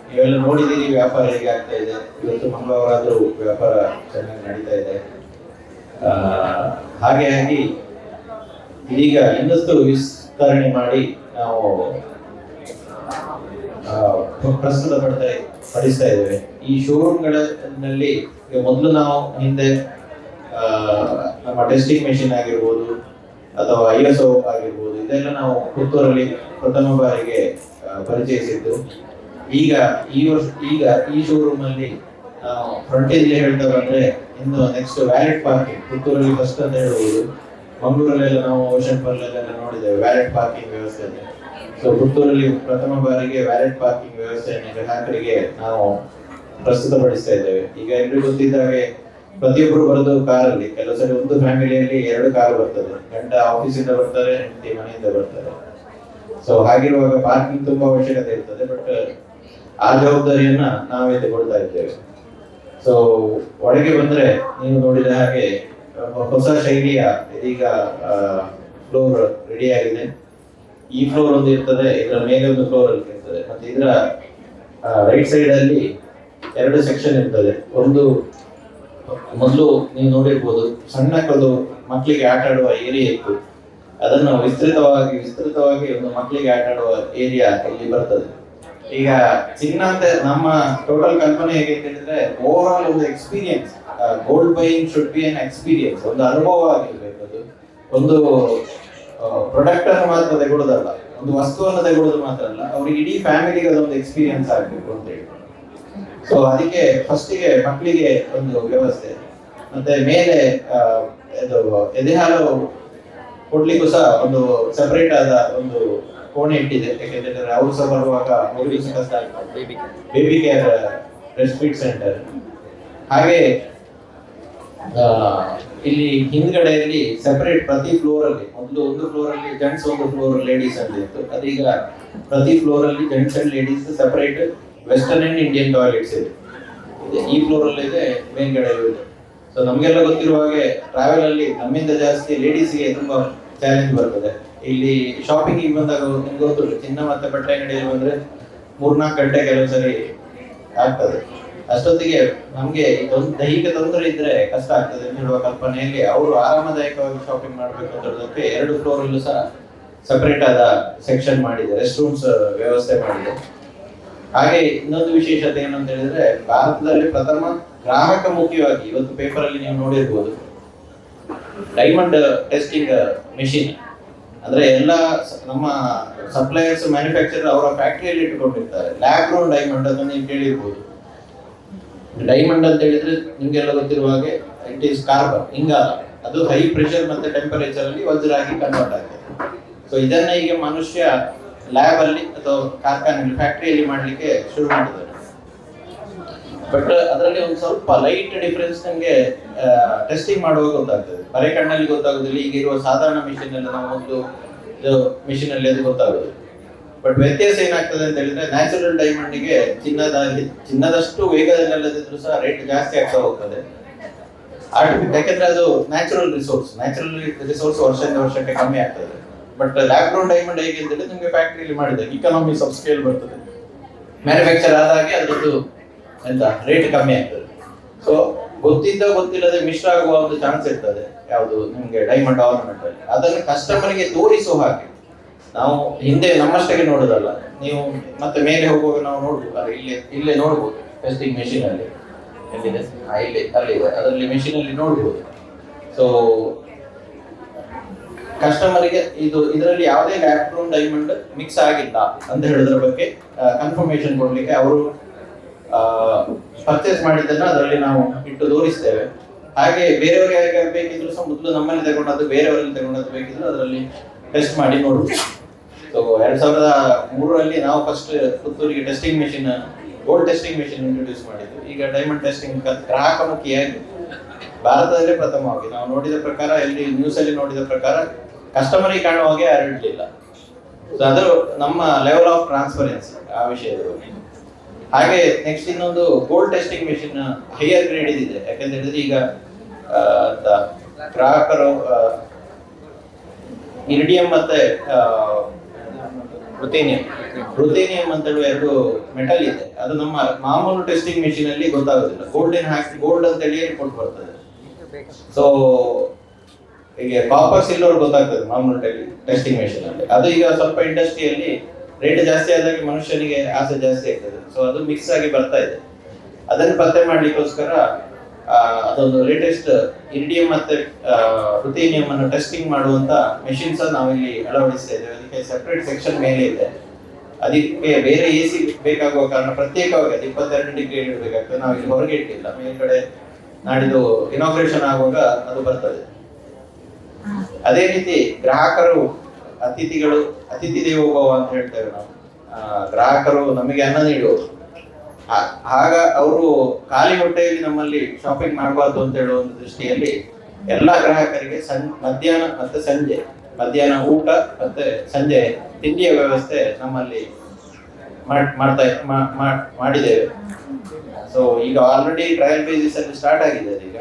ನೀವೆಲ್ಲ ನೋಡಿದ್ದೀರಿ ವ್ಯಾಪಾರ ಹೇಗೆ ಆಗ್ತಾ ಇದೆ. ಇವತ್ತು ಮಂಗಳವಾರಾದ್ರೂ ವ್ಯಾಪಾರ ಚೆನ್ನಾಗಿ ನಡೀತಾ ಇದೆ. ಹಾಗಾಗಿ ಇದೀಗ ಇನ್ನಷ್ಟು ವಿಸ್ತರಣೆ ಮಾಡಿ ನಾವು ಪಡಿಸ್ತಾ ಇದ್ದೇವೆ. ಈ ಶೋರೂಮ್ಗಳಲ್ಲಿ ಮೊದಲು ನಾವು ಹಿಂದೆ ನಮ್ಮ ಟೆಸ್ಟಿಂಗ್ ಮೆಷಿನ್ ಆಗಿರ್ಬೋದು ಅಥವಾ ISO ಆಗಿರ್ಬೋದು, ಇದೆಲ್ಲ ನಾವು ಪುತ್ತೂರಲ್ಲಿ ಪ್ರಥಮ ಬಾರಿಗೆ ಪರಿಚಯಿಸಿದ್ದು. ಈಗ ಈ ಶೋರೂಮ್ ಅಲ್ಲಿ ಫ್ರಂಟೇಜ್ ಹೇಳ್ತಾ ಬಂದ್ರೆ ಇನ್ನು ನೆಕ್ಸ್ಟ್ ವ್ಯಾಲೆಟ್ ಪಾರ್ಕಿಂಗ್ ಪುತ್ತೂರಲ್ಲಿ ಫಸ್ಟ್ ಅಂತ ಹೇಳ್ಬೋದು. ಮಂಗಳೂರಲ್ಲೆಲ್ಲ ನಾವು ಓಷನ್ ಪರ್ಲೆಲ್ಲ ನೋಡಿದ್ದೇವೆ ವ್ಯಾಲೆಟ್ ಪಾರ್ಕಿಂಗ್ ವ್ಯವಸ್ಥೆ. ಸೊ ಪುತ್ತೂರಲ್ಲಿ ಪ್ರಥಮ ಬಾರಿಗೆ ವ್ಯಾಲೆಟ್ ಪಾರ್ಕಿಂಗ್ ವ್ಯವಸ್ಥೆಯನ್ನು ಗ್ರಾಹಕರಿಗೆ ನಾವು ಪ್ರಸ್ತುತಪಡಿಸ್ತಾ ಇದ್ದೇವೆ. ಈಗ ಎಲ್ರಿಗೂ ಗೊತ್ತಿದ್ದಾಗೆ ಪ್ರತಿಯೊಬ್ಬರು ಬರೋದು ಕಾರಲ್ಲಿ, ಕೆಲವು ಸರಿ ಒಂದು ಫ್ಯಾಮಿಲಿಯಲ್ಲಿ 2 ಕಾರ್ ಬರ್ತದೆ. ಗಂಡ ಆಫೀಸಿಂದ ಬರ್ತಾರೆ, ಹೆಂಡತಿ ಮನೆಯಿಂದ ಬರ್ತಾರೆ. ಸೊ ಹಾಗಿರುವಾಗ ಪಾರ್ಕಿಂಗ್ ತುಂಬಾ ಅವಶ್ಯಕತೆ ಇರ್ತದೆ. ಬಟ್ ಆ ಜವಾಬ್ದಾರಿಯನ್ನ ನಾವೇ ತಗೊಳ್ತಾ ಇದ್ದೇವೆ. ಸೊ ಒಳಗೆ ಬಂದ್ರೆ ನೀವು ನೋಡಿದ ಹಾಗೆ ಹೊಸ ಶೈಲಿಯ ಇದೀಗ ಫ್ಲೋರ್ ರೆಡಿ ಆಗಿದೆ. ಈ ಫ್ಲೋರ್ ಒಂದು ಇರ್ತದೆ, ಇದರ ಮೇಲೆ ಒಂದು ಫ್ಲೋರ್ ಅಲ್ಲಿ ಇರ್ತದೆ. ಮತ್ತೆ ಇದರ ರೈಟ್ ಸೈಡ್ ಅಲ್ಲಿ 2 ಸೆಕ್ಷನ್ ಇರ್ತದೆ. ಒಂದು ಮೊದಲು ನೀವು ನೋಡಿರ್ಬೋದು, ಸಣ್ಣಕ್ಕೊಂದು ಮಕ್ಕಳಿಗೆ ಆಟ ಆಡುವ ಏರಿಯಾ ಇತ್ತು. ಅದನ್ನು ವಿಸ್ತೃತವಾಗಿ ಒಂದು ಮಕ್ಕಳಿಗೆ ಆಟ ಆಡುವ ಏರಿಯಾ ಇಲ್ಲಿ ಬರ್ತದೆ. ಈಗ ಚಿನ್ನ ಅಂತ ನಮ್ಮ ಟೋಟಲ್ ಕಲ್ಪನೆ ಹೇಗೆ ಅಂತ ಹೇಳಿದ್ರೆ, ಓವರ್ ಆಲ್ ಒಂದು experience. Gold buying should be an experience, ಒಂದು ಅನುಭವ ಆಗಿರ್ಬೇಕು. ಅದು ಒಂದು ಪ್ರಾಡಕ್ಟ್ ಅನ್ನು ಮಾತ್ರ ತೆಗೊಳ್ಳೋದಲ್ಲ, ಒಂದು ವಸ್ತುವನ್ನು ತೆಗೊಳ್ಳೋದು ಮಾತ್ರ ಅಲ್ಲ, ಅವ್ರಿಗೆ ಇಡೀ ಫ್ಯಾಮಿಲಿಗೆ ಅದೊಂದು ಎಕ್ಸ್ಪೀರಿಯನ್ಸ್ ಆಗಬೇಕು ಅಂತ ಹೇಳಿ. ಸೊ ಅದಕ್ಕೆ ಫಸ್ಟಿಗೆ ಮಕ್ಕಳಿಗೆ ಒಂದು ವ್ಯವಸ್ಥೆ, ಮತ್ತೆ ಮೇಲೆ ಇದು ಎದೆಹಾಲು ಕೊಡ್ಲಿಕ್ಕೂ ಸಹ ಒಂದು ಸಪರೇಟ್ ಆದ ಒಂದು ಕೋಣೆ ಇಟ್ಟಿದೆ. ಯಾಕೆಂದ್ರೆ ಅವರು ಸಹ ಬರುವಾಗ ಮಗುವಿಗೆ ಸಹ ಕಷ್ಟ ಆಗ್ತದೆ. Baby care breast feed centre. ಹಾಗೆ ಇಲ್ಲಿ ಹಿಂದ್ಗಡೆಯಲ್ಲಿ ಸೆಪರೇಟ್ ಪ್ರತಿ ಫ್ಲೋರ್ ಅಲ್ಲಿ, ಮೊದಲು ಒಂದು ಫ್ಲೋರ್ ಅಲ್ಲಿ ಜೆಂಟ್ಸ್, ಒಂದು ಫ್ಲೋರ್ ಲೇಡೀಸ್ ಅಂತ ಇತ್ತು. ಅದೀಗ ಪ್ರತಿ ಫ್ಲೋರ್ ಅಲ್ಲಿ gents and ladies separate western and Indian toilets ಇದೆ. ಈ ಫ್ಲೋರ್ ಅಲ್ಲಿ ಇದೆ, ಮೇಲ್ಗಡೆ ಇದೆ. ಸೊ ನಮ್ಗೆಲ್ಲ ಗೊತ್ತಿರುವ ಹಾಗೆ ಟ್ರಾವೆಲ್ ಅಲ್ಲಿ ನಮ್ಮಿಂದ ಜಾಸ್ತಿ ಲೇಡೀಸ್ಗೆ ತುಂಬಾ ಚಾಲೆಂಜ್ ಬರ್ತದೆ. ಇಲ್ಲಿ ಶಾಪಿಂಗ್ ಬಂದಾಗ ನಿಮ್ಗೆ ಗೊತ್ತುಂಟು, ಚಿನ್ನ ಮತ್ತೆ ಬಟ್ಟೆ ಅಂಗಡಿಯಲ್ಲಿ ಬಂದ್ರೆ 3-4 ಗಂಟೆ ಕೆಲವು ಸರಿ ಆಗ್ತದೆ. ಅಷ್ಟೊತ್ತಿಗೆ ನಮ್ಗೆ ದೈಹಿಕ ತೊಂದರೆ ಇದ್ರೆ ಕಷ್ಟ ಆಗ್ತದೆ ಅಂತ ಹೇಳುವ ಕಲ್ಪನೆಯಲ್ಲಿ ಅವರು ಆರಾಮದಾಯಕವಾಗಿ ಶಾಪಿಂಗ್ ಮಾಡ್ಬೇಕು ಅಂತ ಹೇಳೋದಕ್ಕೆ 2 ಫ್ಲೋರ್ ಅಲ್ಲೂ ಸಹ ಸಪರೇಟ್ ಆದ ಸೆಕ್ಷನ್ ಮಾಡಿದೆ, ರೆಸ್ಟ್ ರೂಮ್ಸ್ ವ್ಯವಸ್ಥೆ ಮಾಡಿದೆ. ಹಾಗೆ ಇನ್ನೊಂದು ವಿಶೇಷತೆ ಏನು ಅಂತ ಹೇಳಿದ್ರೆ, ಭಾರತದಲ್ಲಿ ಪ್ರಥಮ ಗ್ರಾಹಕ ಮುಖ್ಯವಾಗಿ, ಇವತ್ತು ಪೇಪರ್ ಅಲ್ಲಿ ನೀವು ನೋಡಿರ್ಬೋದು, ಡೈಮಂಡ್ ಟೆಸ್ಟಿಂಗ್ ಮೆಷಿನ್. ಅಂದ್ರೆ ಎಲ್ಲ ನಮ್ಮ ಸಪ್ಲೈಯರ್ಸ್, ಮ್ಯಾನುಫ್ಯಾಕ್ಚರರ್ ಅವರ ಫ್ಯಾಕ್ಟರಿಯಲ್ಲಿ ಇಟ್ಟುಕೊಂಡಿರ್ತಾರೆ. ಲ್ಯಾಬ್ ಗ್ರೋನ್ ಡೈಮಂಡ್ ಅನ್ನು ನೀವು ಕೇಳಿರ್ಬೋದು. ಡೈಮಂಡ್ ಅಂತ ಹೇಳಿದ್ರೆ ನಿಮ್ಗೆಲ್ಲ ಗೊತ್ತಿರುವ ಹಾಗೆ ಇಟ್ ಈಸ್ ಕಾರ್ಬನ್, ಇಂಗಾಲ. ಅದು ಹೈ ಪ್ರೆಷರ್ ಮತ್ತೆ ಟೆಂಪರೇಚರ್ ಅಲ್ಲಿ ವಜ್ರ ಆಗಿ ಕನ್ವರ್ಟ್ ಆಗ್ತದೆ. ಸೊ ಇದನ್ನ ಈಗ ಮನುಷ್ಯ ಲ್ಯಾಬ್ ಅಲ್ಲಿ ಅಥವಾ ಕಾರ್ಖಾನೆಯಲ್ಲಿ, ಫ್ಯಾಕ್ಟರಿಯಲ್ಲಿ ಮಾಡ್ಲಿಕ್ಕೆ ಶುರು ಮಾಡಿದ್ದಾರೆ. ಬಟ್ ಅದರಲ್ಲಿ ಒಂದು ಸ್ವಲ್ಪ ಲೈಟ್ ಡಿಫರೆನ್ಸ್ ನಮಗೆ ಟೆಸ್ಟಿಂಗ್ ಮಾಡುವಾಗ ಗೊತ್ತಾಗ್ತದೆ. ಬರೀ ಕಣ್ಣಲ್ಲಿ ಗೊತ್ತಾಗುದಿಲ್ಲ. ಈಗ ಇರುವ ಸಾಧಾರಣ ಮಿಷಿನ್ ಎಲ್ಲ ನಾವು ಒಂದು ಮಿಷಿನ್ ಅಲ್ಲಿ ಅದು ಗೊತ್ತಾಗುದು. ಬಟ್ ವ್ಯತ್ಯಾಸ ಏನಾಗ್ತದೆ ಅಂತ ಹೇಳಿದ್ರೆ, ನ್ಯಾಚುರಲ್ ಡೈಮಂಡ್ಗೆ ಚಿನ್ನದಷ್ಟು ವೇಗದಲ್ಲದಿದ್ರು ಸಹ ರೇಟ್ ಜಾಸ್ತಿ ಆಗ್ತಾ ಹೋಗ್ತದೆ. ಯಾಕೆಂದ್ರೆ ಅದು ನ್ಯಾಚುರಲ್ ರಿಸೋರ್ಸ್ ವರ್ಷದಿಂದ ವರ್ಷಕ್ಕೆ ಕಮ್ಮಿ ಆಗ್ತದೆ. ಬಟ್ ಲ್ಯಾಬ್ ಗ್ರೋನ್ ಡೈಮಂಡ್ ಹೇಗೆ ಅಂತ ಹೇಳಿದ್ರೆ, ನಿಮಗೆ ಫ್ಯಾಕ್ಟರಿಯಲ್ಲಿ ಮಾಡಿದೆ ಇಕನಾಮಿಕ್ಸ್ ಆಫ್ ಸ್ಕೇಲ್ ಬರ್ತದೆ. ಮ್ಯಾನುಫ್ಯಾಕ್ಚರ್ ಆದಾಗೆ ಅದ್ರದ್ದು ಎಂತ ರೇಟ್ ಕಮ್ಮಿ ಆಗ್ತದೆ. ಸೊ ಗೊತ್ತಿಲ್ಲದೆ ಮಿಶ್ರ ಆಗುವ ಒಂದು ಚಾನ್ಸ್ ಇರ್ತದೆ. ಯಾವುದು ನಿಮ್ಗೆ ಡೈಮಂಡ್ ಆರ್ನಮೆಂಟ್ ಅಲ್ಲಿ. ಅದನ್ನು ಕಸ್ಟಮರ್ಗೆ ತೋರಿಸುವ ಹಾಗೆ ನಾವು ಹಿಂದೆ ನಮ್ಮಷ್ಟಕ್ಕೆ ನೋಡೋದಲ್ಲ, ನೀವು ಮತ್ತೆ ಮೇಲೆ ಹೋಗುವಾಗ ನಾವು ನೋಡ್ಬೋದು. ಇಲ್ಲೇ ನೋಡ್ಬೋದು ಟೆಸ್ಟಿಂಗ್ ಮೆಷಿನ್ ಅಲ್ಲಿ ಎಲ್ಲಿದೆ, ಅಲ್ಲಿದೆ, ಅದರಲ್ಲಿ ಮೆಷಿನ್ ಅಲ್ಲಿ ನೋಡ್ಬೋದು. ಸೊ ಕಸ್ಟಮರ್ಗೆ ಇದರಲ್ಲಿ ಯಾವುದೇ ಲ್ಯಾಬ್ ಗ್ರೋನ್ ಡೈಮಂಡ್ ಮಿಕ್ಸ್ ಆಗಿಲ್ಲ ಅಂತ ಹೇಳೋದ್ರ ಬಗ್ಗೆ ಕನ್ಫರ್ಮೇಶನ್ ಕೊಡ್ಲಿಕ್ಕೆ ಅವರು ಪರ್ಚೇಸ್ ಮಾಡಿದ್ದನ್ನ ಅದರಲ್ಲಿ ನಾವು ಇಟ್ಟು ತೋರಿಸ್ತೇವೆ. ಹಾಗೆ ಬೇರೆಯವ್ರಿಗೆ ಯಾಕೆ ಬೇಕಿದ್ರು ಸಹ ಮೊದಲು ನಮ್ಮಲ್ಲಿ ತಗೊಂಡದ್ದು, ಬೇರೆಯವರಲ್ಲಿ ತಗೊಂಡದ್ದು ಬೇಕಿದ್ರು ಅದರಲ್ಲಿ ಟೆಸ್ಟ್ ಮಾಡಿ ನೋಡ್ಬೋದು. ಸೊ 2003 ನಾವು ಫಸ್ಟ್ ಪುತ್ತೂರಿಗೆ testing machine, gold testing machine introduce ಮಾಡಿದ್ದು. ಈಗ ಡೈಮಂಡ್ ಟೆಸ್ಟಿಂಗ್ ಗ್ರಾಹಕಮುಖಿಯಾಗಿ ಭಾರತದಲ್ಲೇ ಪ್ರಥಮವಾಗಿ ನಾವು ನೋಡಿದ ಪ್ರಕಾರ, ಎಲ್ಲಿ ನ್ಯೂಸ್ ಅಲ್ಲಿ ನೋಡಿದ ಪ್ರಕಾರ ಕಸ್ಟಮರಿಗೆ ಕಾಣುವ ಹಾಗೆ ಹರಡಲಿಲ್ಲ. ಸೊ ಅದು ನಮ್ಮ ಲೆವೆಲ್ ಆಫ್ ಟ್ರಾನ್ಸ್ಪರೆನ್ಸಿ ಆ ವಿಷಯದಲ್ಲಿ. ಹಾಗೆ ನೆಕ್ಸ್ಟ್ ಇನ್ನೊಂದು gold testing machine higher grade ಇದೆ. ಯಾಕಂತ ಹೇಳಿದ್ರೆ ಈಗ ಗ್ರಾಹಕರು ಇರಿಡಿಯಂ ಮತ್ತೆ ರುಥೇನಿಯಂ ಅಂತ ಹೇಳುವ 2 ಮೆಟಲ್ ಇದೆ. ಅದು ನಮ್ಮ ಮಾಮೂಲು ಟೆಸ್ಟಿಂಗ್ ಮೆಷಿನ್ ಅಲ್ಲಿ ಗೊತ್ತಾಗೋದಿಲ್ಲ. ಗೋಲ್ಡ್ ಅಂತ ಹೇಳಿ ರಿಪೋರ್ಟ್ ಬರ್ತದೆ. ಸೊ ಹೀಗೆ ಕಾಪರ್ ಸಿಲ್ವರ್ ಗೊತ್ತಾಗ್ತದೆ ಮಾಮೂಲು ಟೆಸ್ಟಿಂಗ್ ಮೆಷಿನ್ ಅಲ್ಲಿ. ಅದು ಈಗ ಸ್ವಲ್ಪ ಇಂಡಸ್ಟ್ರಿಯಲ್ಲಿ ರೇಟ್ ಜಾಸ್ತಿ ಆದಾಗ ಮನುಷ್ಯನಿಗೆ ಆಸೆ ಜಾಸ್ತಿ ಆಗ್ತದೆ. ಸೊ ಅದು ಮಿಕ್ಸ್ ಆಗಿ ಬರ್ತಾ ಇದೆ. ಅದನ್ನು ಪತ್ತೆ ಮಾಡ್ಲಿಕ್ಕೋಸ್ಕರ ಅದೊಂದು ಲೇಟೆಸ್ಟ್ ಇರಿಡಿಯಂ ಮತ್ತೆ ರುಥೇನಿಯಂ ಅನ್ನು ಟೆಸ್ಟಿಂಗ್ ಮಾಡುವಂತ ಮೆಷಿನ್ಸ್ ನಾವಿಲ್ಲಿ ಅಳವಡಿಸ್ತಾ ಇದ್ದೇವೆ. ಅದಕ್ಕೆ ಸೆಪರೇಟ್ ಸೆಕ್ಷನ್ ಮೇಲೆ ಇದೆ. ಅದಕ್ಕೆ ಬೇರೆ AC ಬೇಕಾಗುವ ಕಾರಣ ಪ್ರತ್ಯೇಕವಾಗಿ ಅದು 22 ಡಿಗ್ರಿ ಇಡಬೇಕಾಗ್ತದೆ. ನಾವು ಇಲ್ಲಿ ಹೊರಗೆ ಇಟ್ಟಿಲ್ಲ, ಮೇಲ್ಗಡೆ ನಾಡಿದ್ದು ಇನಾಗ್ರೇಷನ್ ಆಗುವಾಗ ಅದು ಬರ್ತದೆ. ಅದೇ ರೀತಿ ಗ್ರಾಹಕರು, ಅತಿಥಿ ದೇವೋಭವ ಅಂತ ಹೇಳ್ತೇವೆ ನಾವು. ಗ್ರಾಹಕರು ನಮಗೆ ಅನ್ನ ನೀಡುವರು. ಆಗ ಅವರು ಖಾಲಿ ಹೊಟ್ಟೆಯಲ್ಲಿ ನಮ್ಮಲ್ಲಿ ಶಾಪಿಂಗ್ ಮಾಡಬಾರ್ದು ಅಂತ ಹೇಳುವ ಒಂದು ದೃಷ್ಟಿಯಲ್ಲಿ ಎಲ್ಲ ಗ್ರಾಹಕರಿಗೆ ಮಧ್ಯಾಹ್ನ ಮತ್ತೆ ಸಂಜೆ, ಮಧ್ಯಾಹ್ನ ಊಟ ಮತ್ತೆ ಸಂಜೆ ತಿಂಡಿಯ ವ್ಯವಸ್ಥೆ ನಮ್ಮಲ್ಲಿ ಮಾಡಿದ್ದೇವೆ. ಸೊ ಈಗ ಆಲ್ರೆಡಿ ಟ್ರಯಲ್ ಬೇಸಿಸ್ ಅಲ್ಲಿ ಸ್ಟಾರ್ಟ್ ಆಗಿದೆ ಈಗ.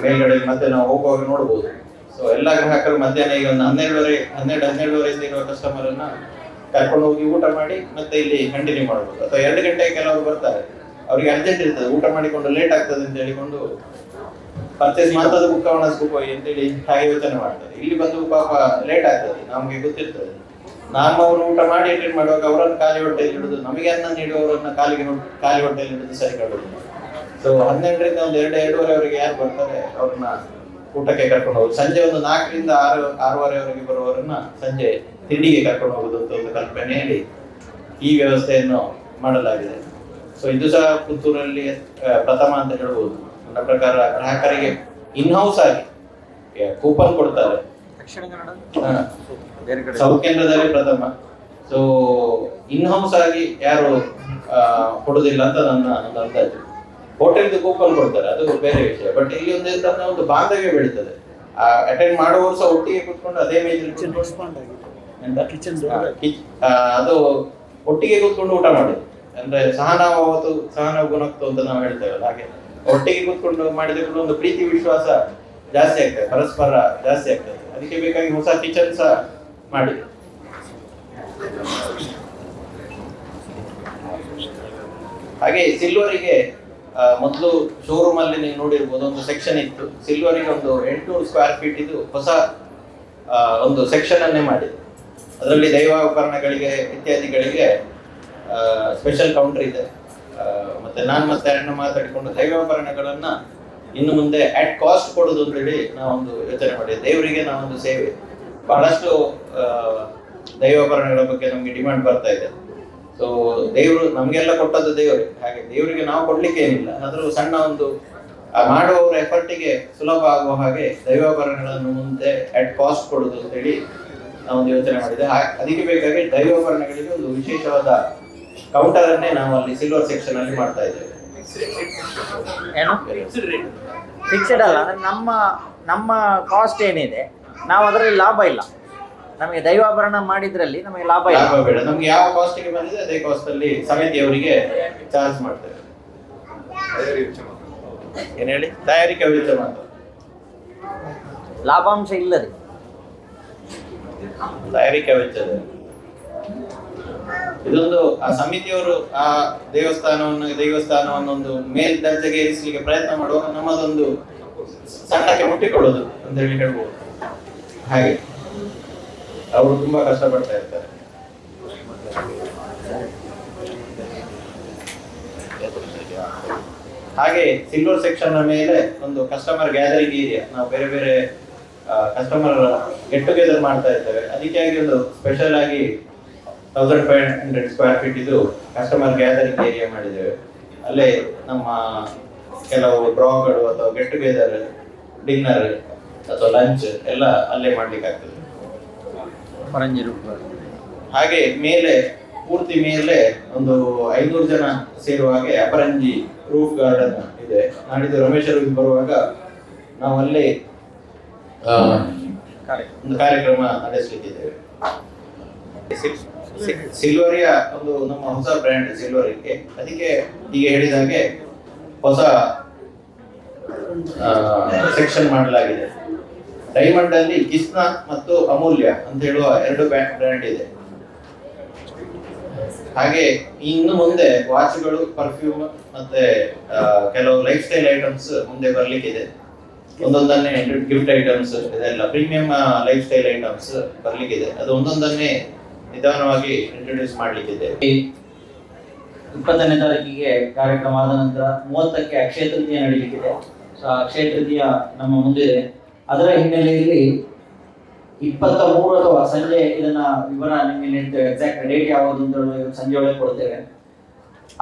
ಮೇಲ್ಗಡೆ ಮತ್ತೆ ನಾವು ಹೋಗುವಾಗ ನೋಡ್ಬೋದು. ಸೊ ಎಲ್ಲ ಗ್ರಾಹಕರು ಮಧ್ಯಾಹ್ನ ಈಗ ಒಂದು 12:30 ಇರುವ ಕಸ್ಟಮರ್ ಅನ್ನ ಕರ್ಕೊಂಡು ಹೋಗಿ ಊಟ ಮಾಡಿ ಮತ್ತೆ ಇಲ್ಲಿ ಕಂಟಿನ್ಯೂ ಮಾಡಬಹುದು. ಅಥವಾ 2 ಗಂಟೆಗೆ ಕೆಲವರು ಬರ್ತಾರೆ, ಅವರಿಗೆ ಅರ್ಜೆಂಟ್ ಇರ್ತದೆ, ಊಟ ಮಾಡಿಕೊಂಡು ಲೇಟ್ ಆಗ್ತದೆ ಅಂತ ಹೇಳಿಕೊಂಡು ಪರ್ಚೇಸ್ ಮಾಡ್ತದೆ ಬುಕ್ ಹೋಗಿ ಅಂತೇಳಿ ಹಾಗೆ ಯೋಚನೆ ಮಾಡ್ತಾರೆ. ಇಲ್ಲಿ ಬಂದು ಪಾಪ ಲೇಟ್ ಆಗ್ತದೆ, ನಮ್ಗೆ ಗೊತ್ತಿರ್ತದೆ. ಅವರು ಊಟ ಮಾಡಿ ಅಟೆಂಡ್ ಮಾಡುವಾಗ ಅವರನ್ನು ಖಾಲಿ ಹೊಟ್ಟೆಯಲ್ಲಿ ಇಡುದು, ನಮಗೆ ಅನ್ನ ನೀಡುವವರನ್ನ ಖಾಲಿ ಹೊಟ್ಟೆಯಲ್ಲಿ ಇಡುದು ಸರಿ ಕಾಣುದಿಲ್ಲ. ಸೊ 12ರಿಂದ ಒಂದು 2-2:30 ಯಾರು ಬರ್ತಾರೆ ಅವ್ರನ್ನ ಊಟಕ್ಕೆ ಕರ್ಕೊಂಡು ಹೋಗುದು. ಸಂಜೆ ಒಂದು 4ರಿಂದ 6:30 ಬರುವವರನ್ನ ಸಂಜೆ ತಿಂಡಿಗೆ ಕರ್ಕೊಂಡು ಹೋಗುದು ಅಂತ ಒಂದು ಕಲ್ಪನೆಯಲ್ಲಿ ಈ ವ್ಯವಸ್ಥೆಯನ್ನು ಮಾಡಲಾಗಿದೆ. ಸೊ ಇದು ಸಹ ಪುತ್ತೂರಲ್ಲಿ ಪ್ರಥಮ ಅಂತ ಹೇಳ್ಬೋದು. ನನ್ನ ಪ್ರಕಾರ ಗ್ರಾಹಕರಿಗೆ ಇನ್ಹೌಸ್ ಆಗಿ ಕೂಪನ್ ಕೊಡ್ತಾರೆ. ಸೌತ್ ಕೇಂದ್ರದಲ್ಲಿ ಪ್ರಥಮ. ಸೊ ಇನ್ಹೌಸ್ ಆಗಿ ಯಾರು ಕೊಡುದಿಲ್ಲ ಅಂತ ನನ್ನ ಒಂದು ಅಂದಾಜು. ಹೋಟೆಲ್ದು ಕೂಪನ್ ಕೊಡ್ತಾರೆ, ಅದು ಬೇರೆ ವಿಷಯ. ಬಟ್ ಇಲ್ಲಿ ಒಂದು ಬಾಂಧವ್ಯ ಬೆಳೀತದೆ. ಅಟೆಂಡ್ ಮಾಡುವವರು ಸಹ ಒಟ್ಟಿಗೆ ಕೂತ್ಕೊಂಡು ಅದೇ ಮೇಜಲ್ಲಿ ಅದು ಒಟ್ಟಿಗೆ ಕೂತ್ಕೊಂಡು ಊಟ ಮಾಡುದು. ಅಂದ್ರೆ ಸಹನ ಗುಣಕ್ತು ಅಂತ ನಾವು ಹೇಳ್ತೇವಲ್ಲ, ಹಾಗೆ ಒಟ್ಟಿಗೆ ಕೂತ್ಕೊಂಡು ಮಾಡಿದ್ರೆ ಒಂದು ಪ್ರೀತಿ ವಿಶ್ವಾಸ ಜಾಸ್ತಿ ಆಗ್ತದೆ, ಪರಸ್ಪರ ಜಾಸ್ತಿ ಆಗ್ತದೆ. ಅದಕ್ಕೆ ಬೇಕಾಗಿ ಹೊಸ ಕಿಚನ್ ಸಹ ಮಾಡಿದೆ. ಹಾಗೆ ಸಿಲ್ವರಿಗೆ ಮೊದಲು ಶೋರೂಮ್ ಅಲ್ಲಿ ನೀವು ನೋಡಿರ್ಬೋದು, ಒಂದು ಸೆಕ್ಷನ್ ಇತ್ತು. ಸಿಲ್ವರಿಗೆ ಒಂದು 800 ಸ್ಕ್ವೇರ್ ಫೀಟ್ ಇದು ಹೊಸ ಒಂದು ಸೆಕ್ಷನ್ ಅನ್ನೇ ಮಾಡಿದೆ. ಅದರಲ್ಲಿ ದೈವಾಭರಣಗಳಿಗೆ ಇತ್ಯಾದಿಗಳಿಗೆ ಸ್ಪೆಷಲ್ ಕೌಂಟರ್ ಇದೆ. ಮತ್ತೆ ಅಣ್ಣ ಮಾತಾಡಿಕೊಂಡು ದೈವಾಭರಣಗಳನ್ನ ಇನ್ನು ಮುಂದೆ ಅಟ್ ಕಾಸ್ಟ್ ಕೊಡುದು ಅಂತ ಹೇಳಿ ನಾವೊಂದು ಯೋಚನೆ ಮಾಡಿದ್ವಿ. ದೇವರಿಗೆ ನಾವೊಂದು ಸೇವೆ, ಬಹಳಷ್ಟು ದೈವಾಭರಣಗಳ ಬಗ್ಗೆ ನಮ್ಗೆ ಡಿಮಾಂಡ್ ಬರ್ತಾ ಇದೆ. ಸೊ ದೇವರು ನಮ್ಗೆಲ್ಲ ಕೊಟ್ಟದ್ದು ದೇವರೇ, ಹಾಗೆ ದೇವರಿಗೆ ನಾವು ಕೊಡ್ಲಿಕ್ಕೆ ಏನಿಲ್ಲ. ಆದ್ರೂ ಸಣ್ಣ ಒಂದು ಮಾಡುವವರ ಎಫರ್ಟಿಗೆ ಸುಲಭ ಆಗುವ ಹಾಗೆ ದೈವಾಭರಣಗಳನ್ನು ಮುಂದೆ ಅಟ್ ಕಾಸ್ಟ್ ಕೊಡುದು ಅಂತ ಹೇಳಿ ನಾವೊಂದು ಯೋಚನೆ ಮಾಡಿದೆ. ಅದಕ್ಕೆ ಬೇಕಾಗಿ ದೈವಾಭರಣಗಳಿಗೆ ಒಂದು ವಿಶೇಷವಾದ ಕೌಂಟರ್ ಅನ್ನೇ ನಾವು ಅಲ್ಲಿ ಸಿಲ್ವರ್ ಸೆಕ್ಷನ್ ಅಲ್ಲಿ ಮಾಡ್ತಾ ಇದ್ದೇವೆ. ಏನು ಫಿಕ್ಸ್ಡ್ ಅಲ್ಲ, ಅಂದ್ರೆ ನಮ್ಮ ಕಾಸ್ಟ್ ಏನಿದೆ ನಾವು ಅದರಲ್ಲಿ ಲಾಭ ಇಲ್ಲ. ನಮಗೆ ದೈವಾಭರಣ ಮಾಡಿದ್ರಲ್ಲಿ ನಮಗೆ ಲಾಭ ಬೇಡ. ನಮ್ಗೆ ಯಾವ ಕಾಸ್ಟಿಗೆ ಬಂದಿದೆ ಅದೇ ಕಾಸ್ಟ್ ಅಲ್ಲಿ ಸಮಿತಿಯವರಿಗೆ ಚಾರ್ಜ್ ಮಾಡ್ತೇವೆ. ಏನ್ ಹೇಳಿ, ತಯಾರಿಕಾ ವೆಚ್ಚ ಮಾತ್ರ, ಲಾಭಾಂಶ ಇಲ್ಲದೆ ತಯಾರಿಕಾ ವೆಚ್ಚದ. ಇದೊಂದು ಆ ಸಮಿತಿಯವರು ಆ ದೇವಸ್ಥಾನವನ್ನೊಂದು ಮೇಲ್ದರ್ಜೆಗೆ ಏರಿಸಲಿಕ್ಕೆ ಪ್ರಯತ್ನ ಮಾಡುವಾಗ ನಮ್ಮದೊಂದು ಸಣ್ಣಕ್ಕೆ ಮುಟ್ಟಿಕೊಳ್ಳೋದು ಅಂತ ಹೇಳಿ ಹೇಳ್ಬೋದು. ಹಾಗೆ ಅವರು ತುಂಬಾ ಕಷ್ಟಪಡ್ತಾ ಇರ್ತಾರೆ. ಹಾಗೆ ಸಿಲ್ವರ್ ಸೆಕ್ಷನ್ ಮೇಲೆ ಒಂದು ಕಸ್ಟಮರ್ ಗ್ಯಾದರಿಂಗ್ ಏರಿಯಾ, ನಾವು ಬೇರೆ ಬೇರೆ ಕಸ್ಟಮರ್ ಗೆಟ್ ಟುಗೆದರ್ ಮಾಡ್ತಾ ಇರ್ತೇವೆ. ಅದಕ್ಕಾಗಿ ಒಂದು ಸ್ಪೆಷಲ್ ಆಗಿ 1500 ಸ್ಕ್ವೇರ್ ಫೀಟ್ ಇದು ಕಸ್ಟಮರ್ ಗ್ಯಾದರಿಂಗ್ ಏರಿಯಾ ಮಾಡಿದ್ದೇವೆ. ಅಲ್ಲೇ ನಮ್ಮ ಕೆಲವು ಡ್ರಾಗಳು ಅಥವಾ ಗೆಟ್ ಟುಗೆದರ್, ಡಿನ್ನರ್ ಅಥವಾ ಲಂಚ್ ಎಲ್ಲ ಅಲ್ಲೇ ಮಾಡ್ಲಿಕ್ಕೆ ಆಗ್ತದೆ. ಹಾಗೆ ಮೇಲೆ ಪೂರ್ತಿ ಮೇಲೆ ಒಂದು 500 ಜನ ಸೇರುವ ಹಾಗೆ ಅಪರಂಜಿ ರೂಫ್ ಗಾರ್ಡನ್ ಇದೆ. ನಾಡಿದ್ದು ರಮೇಶರು ಬರುವಾಗ ನಾವು ಅಲ್ಲೇ ಒಂದು ಕಾರ್ಯಕ್ರಮ ನಡೆಸಲಿಕ್ಕಿದ್ದೇವೆ. ಸಿಲ್ವರಿಯ ಒಂದು ನಮ್ಮ ಹೊಸ ಬ್ರ್ಯಾಂಡ್ ಸಿಲ್ವರಿಗೆ, ಅದಕ್ಕೆ ಈಗ ಹೇಳಿದ ಹಾಗೆ ಹೊಸ ಸೆಕ್ಷನ್ ಮಾಡಲಾಗಿದೆ. ಡೈಮಂಡ್ ಅಲ್ಲಿ ಕಿಸ್ನ ಮತ್ತು ಅಮೂಲ್ಯ ಅಂತ ಹೇಳುವ 2 ಬ್ರ್ಯಾಂಡ್ ಇದೆ. ಹಾಗೆ ಇನ್ನು ಮುಂದೆ ವಾಚ್ಗಳು, ಪರ್ಫ್ಯೂಮ್ ಮತ್ತೆ ಕೆಲವು ಲೈಫ್ ಸ್ಟೈಲ್ ಐಟಮ್ಸ್ ಮುಂದೆ ಬರ್ಲಿಕ್ಕಿದೆ. ಒಂದೊಂದನ್ನೇ ಗಿಫ್ಟ್ ಐಟಮ್ಸ್ ಇದೆಲ್ಲ ಪ್ರೀಮಿಯಂ ಲೈಫ್ ಸ್ಟೈಲ್ ಐಟಮ್ಸ್ ಬರ್ಲಿಕ್ಕಿದೆ. ಅದು ಒಂದೊಂದನ್ನೇ ನಿಧಾನವಾಗಿ ಇಂಟ್ರೊಡ್ಯೂಸ್ ಮಾಡ್ಲಿಕ್ಕಿದೆ. 20ನೇ ತಾರೀಕಿಗೆ ಕಾರ್ಯಕ್ರಮ ಆದ ನಂತರ 30ಕ್ಕೆ ಅಕ್ಷಯ ತೃತೀಯ ನಡೀಲಿಕ್ಕಿದೆ. ಸೊ ಅಕ್ಷಯ ತೃತೀಯ ನಮ್ಮ ಮುಂದಿದೆ. ಅದರ ಹಿನ್ನೆಲೆಯಲ್ಲಿ 23 ಅಥವಾ ಸಂಜೆ ಇದನ್ನ ವಿವರ ನಿಮಗೆ ನೀಡ್ತೇವೆ. ಎಕ್ಸಾಕ್ಟ್ ಡೇಟ್ ಯಾವುದು ಅಂತ ಸಂಜೆ ಒಳಗೆ ಕೊಡ್ತೇವೆ.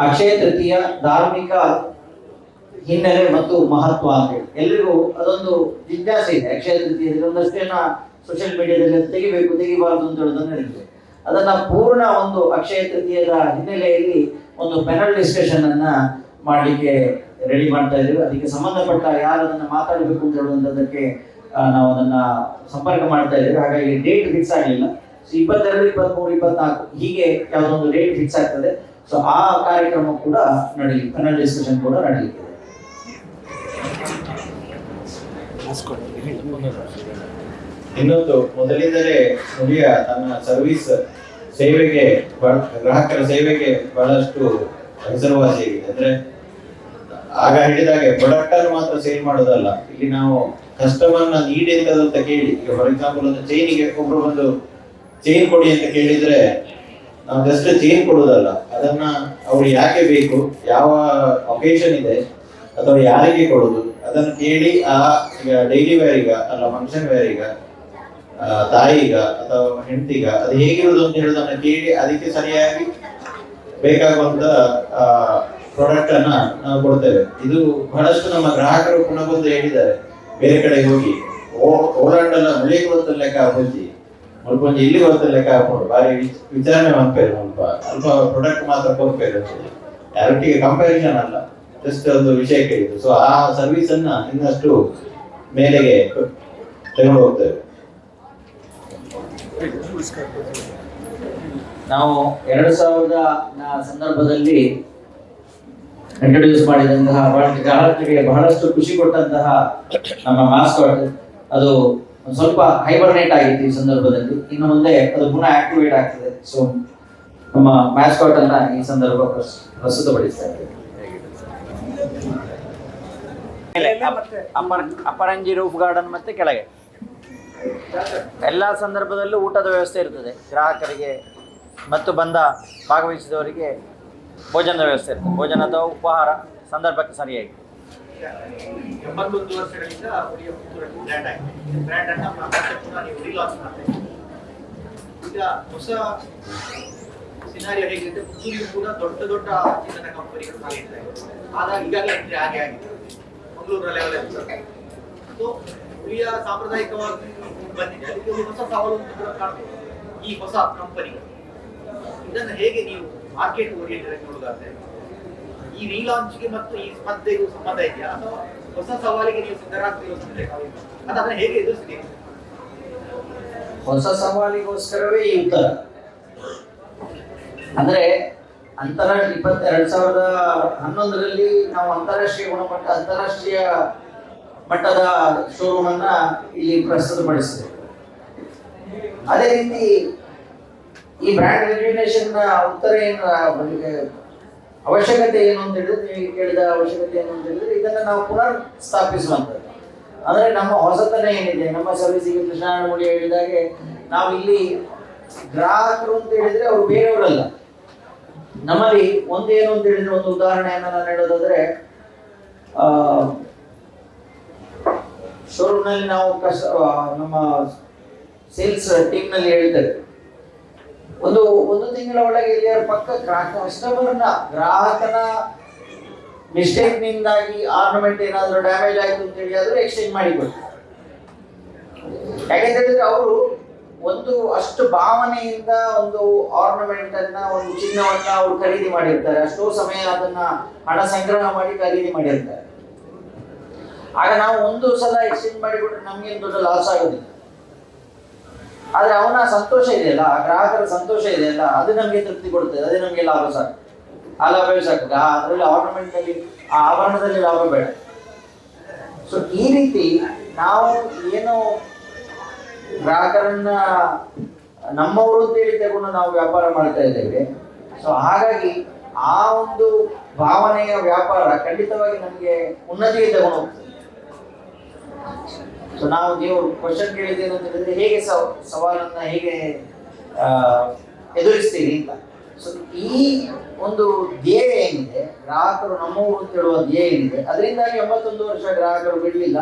ಅಕ್ಷಯ ತೃತೀಯ ಧಾರ್ಮಿಕ ಹಿನ್ನೆಲೆ ಮತ್ತು ಮಹತ್ವ ಅಂತ ಹೇಳಿ ಎಲ್ರಿಗೂ ಅದೊಂದು ಜಿಜ್ಞಾಸೆ ಇದೆ. ಅಕ್ಷಯ ತೃತೀಯ ಒಂದಷ್ಟೇನ ಸೋಷಿಯಲ್ ಮೀಡಿಯಾದಲ್ಲಿ ತೆಗಿಬಾರದು ಅಂತ ಹೇಳೋದನ್ನ ಹೇಳಿದ್ವಿ. ಅದನ್ನ ಪೂರ್ಣ ಒಂದು ಅಕ್ಷಯ ತೃತೀಯದ ಹಿನ್ನೆಲೆಯಲ್ಲಿ ಒಂದು ಪ್ಯಾನಲ್ ಡಿಸ್ಕಷನ್ ಅನ್ನ ಮಾಡಲಿಕ್ಕೆ ರೆಡಿ ಮಾಡ್ತಾ ಇದ್ದೇವೆ. ಅದಕ್ಕೆ ಸಂಬಂಧಪಟ್ಟ ಯಾರು ಅದನ್ನ ಮಾತಾಡಬೇಕು ಅಂತ ಹೇಳುವಂಥದ್ದಕ್ಕೆ ನಾವು ಅದನ್ನ ಸಂಪರ್ಕ ಮಾಡ್ತಾ ಇದ್ದೇವೆ. ಹಾಗಾಗಿ ಡೇಟ್ ಫಿಕ್ಸ್ ಆಗಲಿಲ್ಲ. 22, 23, 24 ಹೀಗೆ ಯಾವುದೊಂದು ಡೇಟ್ ಫಿಕ್ಸ್ ಆಗ್ತದೆ. ಸೊ ಆ ಕಾರ್ಯಕ್ರಮ ಕೂಡ ನಡೀಲಿ, ಪ್ಯಾನಲ್ ಡಿಸ್ಕಷನ್ ಕೂಡ ನಡೀಲಿದೆ. ಇನ್ನೊಂದು, ಮೊದಲಿಂದಲೇ ಮುಳಿಯ ತನ್ನ ಸರ್ವಿಸ್ ಸೇವೆಗೆ ಗ್ರಾಹಕರ ಸೇವೆಗೆ ಬಹಳಷ್ಟು ಹೆಸರುವಾಸಿಯಾಗಿದೆ. ಅಂದ್ರೆ ಆಗ ಹೇಳಿದಾಗೆ ಪ್ರಾಡಕ್ಟ್ ಅನ್ನು ಮಾತ್ರ ಸೇಲ್ ಮಾಡೋದಲ್ಲ, ಇಲ್ಲಿ ನಾವು ಕಸ್ಟಮರ್ ನ ನೀಡ್ ಎಂತದಂತ ಕೇಳಿ, ಈಗ ಫಾರ್ ಎಕ್ಸಾಂಪಲ್ ಒಂದು ಚೈನಿಗೆ ಒಬ್ರು ಬಂದು ಚೈನ್ ಕೊಡಿ ಅಂತ ಕೇಳಿದ್ರೆ ನಾವು ಜಸ್ಟ್ ಚೈನ್ ಕೊಡುವುದಲ್ಲ, ಅದನ್ನ ಅವ್ರು ಯಾಕೆ ಬೇಕು, ಯಾವ ಒಕೇಶನ್ ಇದೆ ಅಥವಾ ಯಾರಿಗೆ ಕೊಡುದು ಅದನ್ನು ಕೇಳಿ, ಆ ಈಗ ಡೈಲಿ ವೇರಿಗ ಅಲ್ಲ ಫಂಕ್ಷನ್ ವೇರಿಗ, ತಾಯಿಗ ಅಥವಾ ಹೆಂಡತಿಗ ಅದು ಹೇಗಿರುವುದು ಅಂತ ಹೇಳುದನ್ನ ಕೇಳಿ ಅದಕ್ಕೆ ಸರಿಯಾಗಿ ಬೇಕಾಗುವಂತ ಪ್ರಾಡಕ್ಟ್ ಅನ್ನ ನಾವು ಕೊಡ್ತೇವೆ. ಇದು ಬಹಳಷ್ಟು ನಮ್ಮ ಗ್ರಾಹಕರು ಪುನಃ ಬಂದು ಹೇಳಿದ್ದಾರೆ, ಬೇರೆ ಕಡೆ ಹೋಗಿ ಓಲಾಂಡ್ ಎಲ್ಲ ಮುಳಿಗೆ ಗೊತ್ತ ಲೆಕ್ಕ ಹಾಕಿ ಮುಲ್ಪೊಂಜಿ ಇಲ್ಲಿ ಗೊತ್ತ ಲೆಕ್ಕ ಹಾಕೊಂಡು ಬಾರಿ ವಿಚಾರಣೆ ಮಾಡ್ತಾರೆ, ಸ್ವಲ್ಪ ಪ್ರಾಡಕ್ಟ್ ಮಾತ್ರ ಕೊಡ್ತಾರೆ, ಯಾರೊಟ್ಟಿಗೆ ಕಂಪ್ಯಾರಿಸನ್ ಅಲ್ಲ, ಜಸ್ಟ್ ಒಂದು ವಿಷಯ ಕೇಳಿದ್ರು. ಸೊ ಆ ಸರ್ವಿಸ್ ಅನ್ನ ಇನ್ನಷ್ಟು ಮೇಲೆಗೆ ತಗೊಂಡು ಹೋಗ್ತೇವೆ. ನಾವು 2000 ಸಂದರ್ಭದಲ್ಲಿ ಇಂಟ್ರೊಡ್ಯೂಸ್ ಮಾಡಿದಂತಹ ಗ್ರಾಹಕರಿಗೆ ಬಹಳಷ್ಟು ಖುಷಿ ಕೊಟ್ಟಂತಹ ನಮ್ಮ ಮಾಸ್ಕಾಟ್ ಅದು ಒಂದು ಸ್ವಲ್ಪ ಹೈಬರ್ನೇಟ್ ಆಗಿತ್ತು ಈ ಸಂದರ್ಭದಲ್ಲಿ. ಇನ್ನು ಮುಂದೆ ಅದು ಪುನಃ ಆಕ್ಟಿವೇಟ್ ಆಗ್ತದೆ. ಸೊ ನಮ್ಮ ಮ್ಯಾಸ್ಕಾಟ್ ಅನ್ನ ಈ ಸಂದರ್ಭ ಪ್ರಸ್ತುತಪಡಿಸ್ತಾ ಇದ್ದೇವೆ. ಅಪರಂಜಿ ರೂಫ್ ಗಾರ್ಡನ್ ಮತ್ತೆ ಕೆಳಗೆ ಎಲ್ಲ ಸಂದರ್ಭದಲ್ಲೂ ಊಟದ ವ್ಯವಸ್ಥೆ ಇರ್ತದೆ. ಗ್ರಾಹಕರಿಗೆ ಮತ್ತು ಬಂದ ಭಾಗವಹಿಸಿದವರಿಗೆ ಭೋಜನದ ವ್ಯವಸ್ಥೆ ಇರ್ತದೆ. ಭೋಜನ ಅಥವಾ ಉಪಹಾರ ಸಂದರ್ಭಕ್ಕೆ ಸರಿಯಾಗಿ. 81 ವರ್ಷಗಳಿಂದ ಉಳಿಯ ಪುತ್ತೂರಲ್ಲಿ ಬ್ರ್ಯಾಂಡ್ ಆಗಿದೆ. ಬ್ರ್ಯಾಂಡ್ ಅನ್ನ ಮತ್ತೆ ಪುನಃ ನೀವು ರೀಲಾಂಚ್ ಮಾಡ್ತೀವಿ. ಈಗ ಹೊಸ ಸಿನಾರಿಯೋ ಹೇಗಿದೆ, ಪುತ್ತೂರಿಗೂ ಕೂಡ ದೊಡ್ಡ ದೊಡ್ಡ ಚಿನ್ನದ ಕಂಪನಿಗಳು ಕಾಲಿಡ್ತಾ ಇದೆ. ಆದಾಗ ಈಗಾಗಲೇ ಎಂಟ್ರಿ ಆಗಿ ಆಗಿದೆ, ಮಂಗಳೂರು ಲೆವೆಲ್. ಸೊ ಉಳಿಯ ಸಾಂಪ್ರದಾಯಿಕವಾಗಿ ಬಂದಿದೆ, ಅದಕ್ಕೆ ಒಂದು ಹೊಸ ಸವಾಲು ಅಂತ ಕೂಡ ಕಾಣ್ಬೋದು. ಈ ಹೊಸ ಕಂಪನಿಗಳು ಇದನ್ನು ಹೇಗೆ ನೀವು ಮಾರ್ಕೆಟ್ ಓರಿಯೆಂಟೆಡ್ ನೋಡೋದಾದ್ರೆ ಈ ರೀಲಾಂಚ್ಗೆ ಮತ್ತು ಈ ಸ್ಪರ್ಧೆಗೂ ಸಂಬಂಧ ಇದೆಯಾ, ಅಥವಾ ಹೊಸ ಸವಾಲಿಗೆ ನೀವು ಸಿದ್ಧರಾಗ್ತೀರೋ ಅಥವಾ ಅದನ್ನ ಹೇಗೆ ಎದುರಿಸ್ತೀರಿ? ಹೊಸ ಸವಾಲಿಗೋಸ್ಕರವೇ ಈ ಉತ್ತರ. ಅಂದ್ರೆ 2011ರಲ್ಲಿ ನಾವು ಅಂತಾರಾಷ್ಟ್ರೀಯ ಗುಣಮಟ್ಟ ಅಂತಾರಾಷ್ಟ್ರೀಯ ಮಟ್ಟದ ಶೋರೂಮ್ ಅನ್ನ ಇಲ್ಲಿ ಪ್ರಸ್ತುತಪಡಿಸಿದೆ. ಅದೇ ರೀತಿ ಈ ಬ್ರ್ಯಾಂಡ್ ರೆಗ್ಯುಲೇಷನ್ ಉತ್ತರ ಏನು, ಅವಶ್ಯಕತೆ ಏನು ಅಂತ ಹೇಳಿದ್ರೆ, ನೀವು ಕೇಳಿದ ಅವಶ್ಯಕತೆ ಏನು ಅಂತ ಹೇಳಿದ್ರೆ ಇದನ್ನ ನಾವು ಪುನರ್ ಸ್ಥಾಪಿಸುವಂಥದ್ದು. ಅಂದ್ರೆ ನಮ್ಮ ಹೊಸತನ ಏನಿದೆ, ನಮ್ಮ ಸರ್ವಿಸಿಗೆ ಕೃಷ್ಣನಾರಾಯಣ ಮುಳಿ ಹೇಳಿದಾಗೆ ನಾವು ಇಲ್ಲಿ ಗ್ರಾಹಕರು ಅಂತ ಹೇಳಿದ್ರೆ ಅವರು ಬೇರೆಯವರಲ್ಲ. ನಮ್ಮಲ್ಲಿ ಒಂದೇನು ಅಂತ ಹೇಳಿದ್ರೆ, ಒಂದು ಉದಾಹರಣೆಯನ್ನು ನಾನು ಹೇಳೋದಾದ್ರೆ, ಶೋರೂಮ್ನಲ್ಲಿ ನಾವು ನಮ್ಮ ಸೇಲ್ಸ್ ಟೀಮ್ ನಲ್ಲಿ ಹೇಳ್ತೇವೆ, ಒಂದು ತಿಂಗಳ ಒಳಗೆ ಇಲ್ಲಿ ಪಕ್ಕ ಕಸ್ಟಮರ್ನ ಗ್ರಾಹಕನ ಮಿಸ್ಟೇಕ್ ನಿಂದಾಗಿ ಆರ್ನಮೆಂಟ್ ಏನಾದರೂ ಡ್ಯಾಮೇಜ್ ಆಯ್ತು ಅಂತ ಹೇಳಿ ಆದ್ರೆ ಎಕ್ಸ್ಚೇಂಜ್ ಮಾಡಿಕೊಡ್ತಾರೆ. ಯಾಕೆಂತ ಹೇಳಿದ್ರೆ ಅವರು ಒಂದು ಅಷ್ಟು ಭಾವನೆಯಿಂದ ಒಂದು ಆರ್ನಮೆಂಟ್ ಅನ್ನ, ಒಂದು ಚಿನ್ನವನ್ನ ಅವರು ಖರೀದಿ ಮಾಡಿರ್ತಾರೆ, ಅಷ್ಟೋ ಸಮಯ ಅದನ್ನ ಹಣ ಸಂಗ್ರಹ ಮಾಡಿ ಖರೀದಿ ಮಾಡಿರ್ತಾರೆ. ಆಗ ನಾವು ಒಂದು ಸಲ ಎಕ್ಸ್ಚೇಂಜ್ ಮಾಡಿಬಿಟ್ರೆ ನಮ್ಗೇನು ದೊಡ್ಡ ಲಾಸ್ ಆಗೋದಿಲ್ಲ. ಆದ್ರೆ ಅವನ ಸಂತೋಷ ಇದೆಯಲ್ಲ, ಆ ಗ್ರಾಹಕರ ಸಂತೋಷ ಇದೆಯಲ್ಲ, ಅದು ನಮಗೆ ತೃಪ್ತಿ ಕೊಡ್ತದೆ, ಅದೇ ನಮಗೆ ಲಾಭ ಸಾಕು. ಆ ಲಾಭವೇ ಸಾಕು. ಅದರಲ್ಲಿ ಆರ್ನಮೆಂಟ್ ಅಲ್ಲಿ, ಆ ಆಭರಣದಲ್ಲಿ ಲಾಭ ಬೇಡ. ಸೊ ಈ ರೀತಿ ನಾವು ಏನು ಗ್ರಾಹಕರನ್ನ ನಮ್ಮವರು ಅಂತ ಹೇಳಿ ತಗೊಂಡು ನಾವು ವ್ಯಾಪಾರ ಮಾಡ್ತಾ ಇದ್ದೇವೆ. ಸೊ ಹಾಗಾಗಿ ಆ ಒಂದು ಭಾವನೆಯ ವ್ಯಾಪಾರ ಖಂಡಿತವಾಗಿ ನಮಗೆ ಉನ್ನತಿಗೆ ತಗೊಂಡು ಹೋಗ್ತದೆ. ಸೊ ನಾವು, ನೀವು ಕ್ವಶನ್ ಕೇಳಿದ್ದೇನೆ ಅಂತ ಹೇಳಿದ್ರೆ ಹೇಗೆ ಸವಾಲನ್ನ ಹೇಗೆ ಎದುರಿಸ್ತೀರಿ ಅಂತ. ಸೊ ಈ ಒಂದು ಧ್ಯೇಯ ಏನಿದೆ, ಗ್ರಾಹಕರು ನಮ್ಮವರು ಅಂತ ಹೇಳುವ ಧ್ಯೇಯ ಏನಿದೆ, ಅದರಿಂದಾಗಿ 81 ವರ್ಷ ಗ್ರಾಹಕರು ಬಿಡಲಿಲ್ಲ,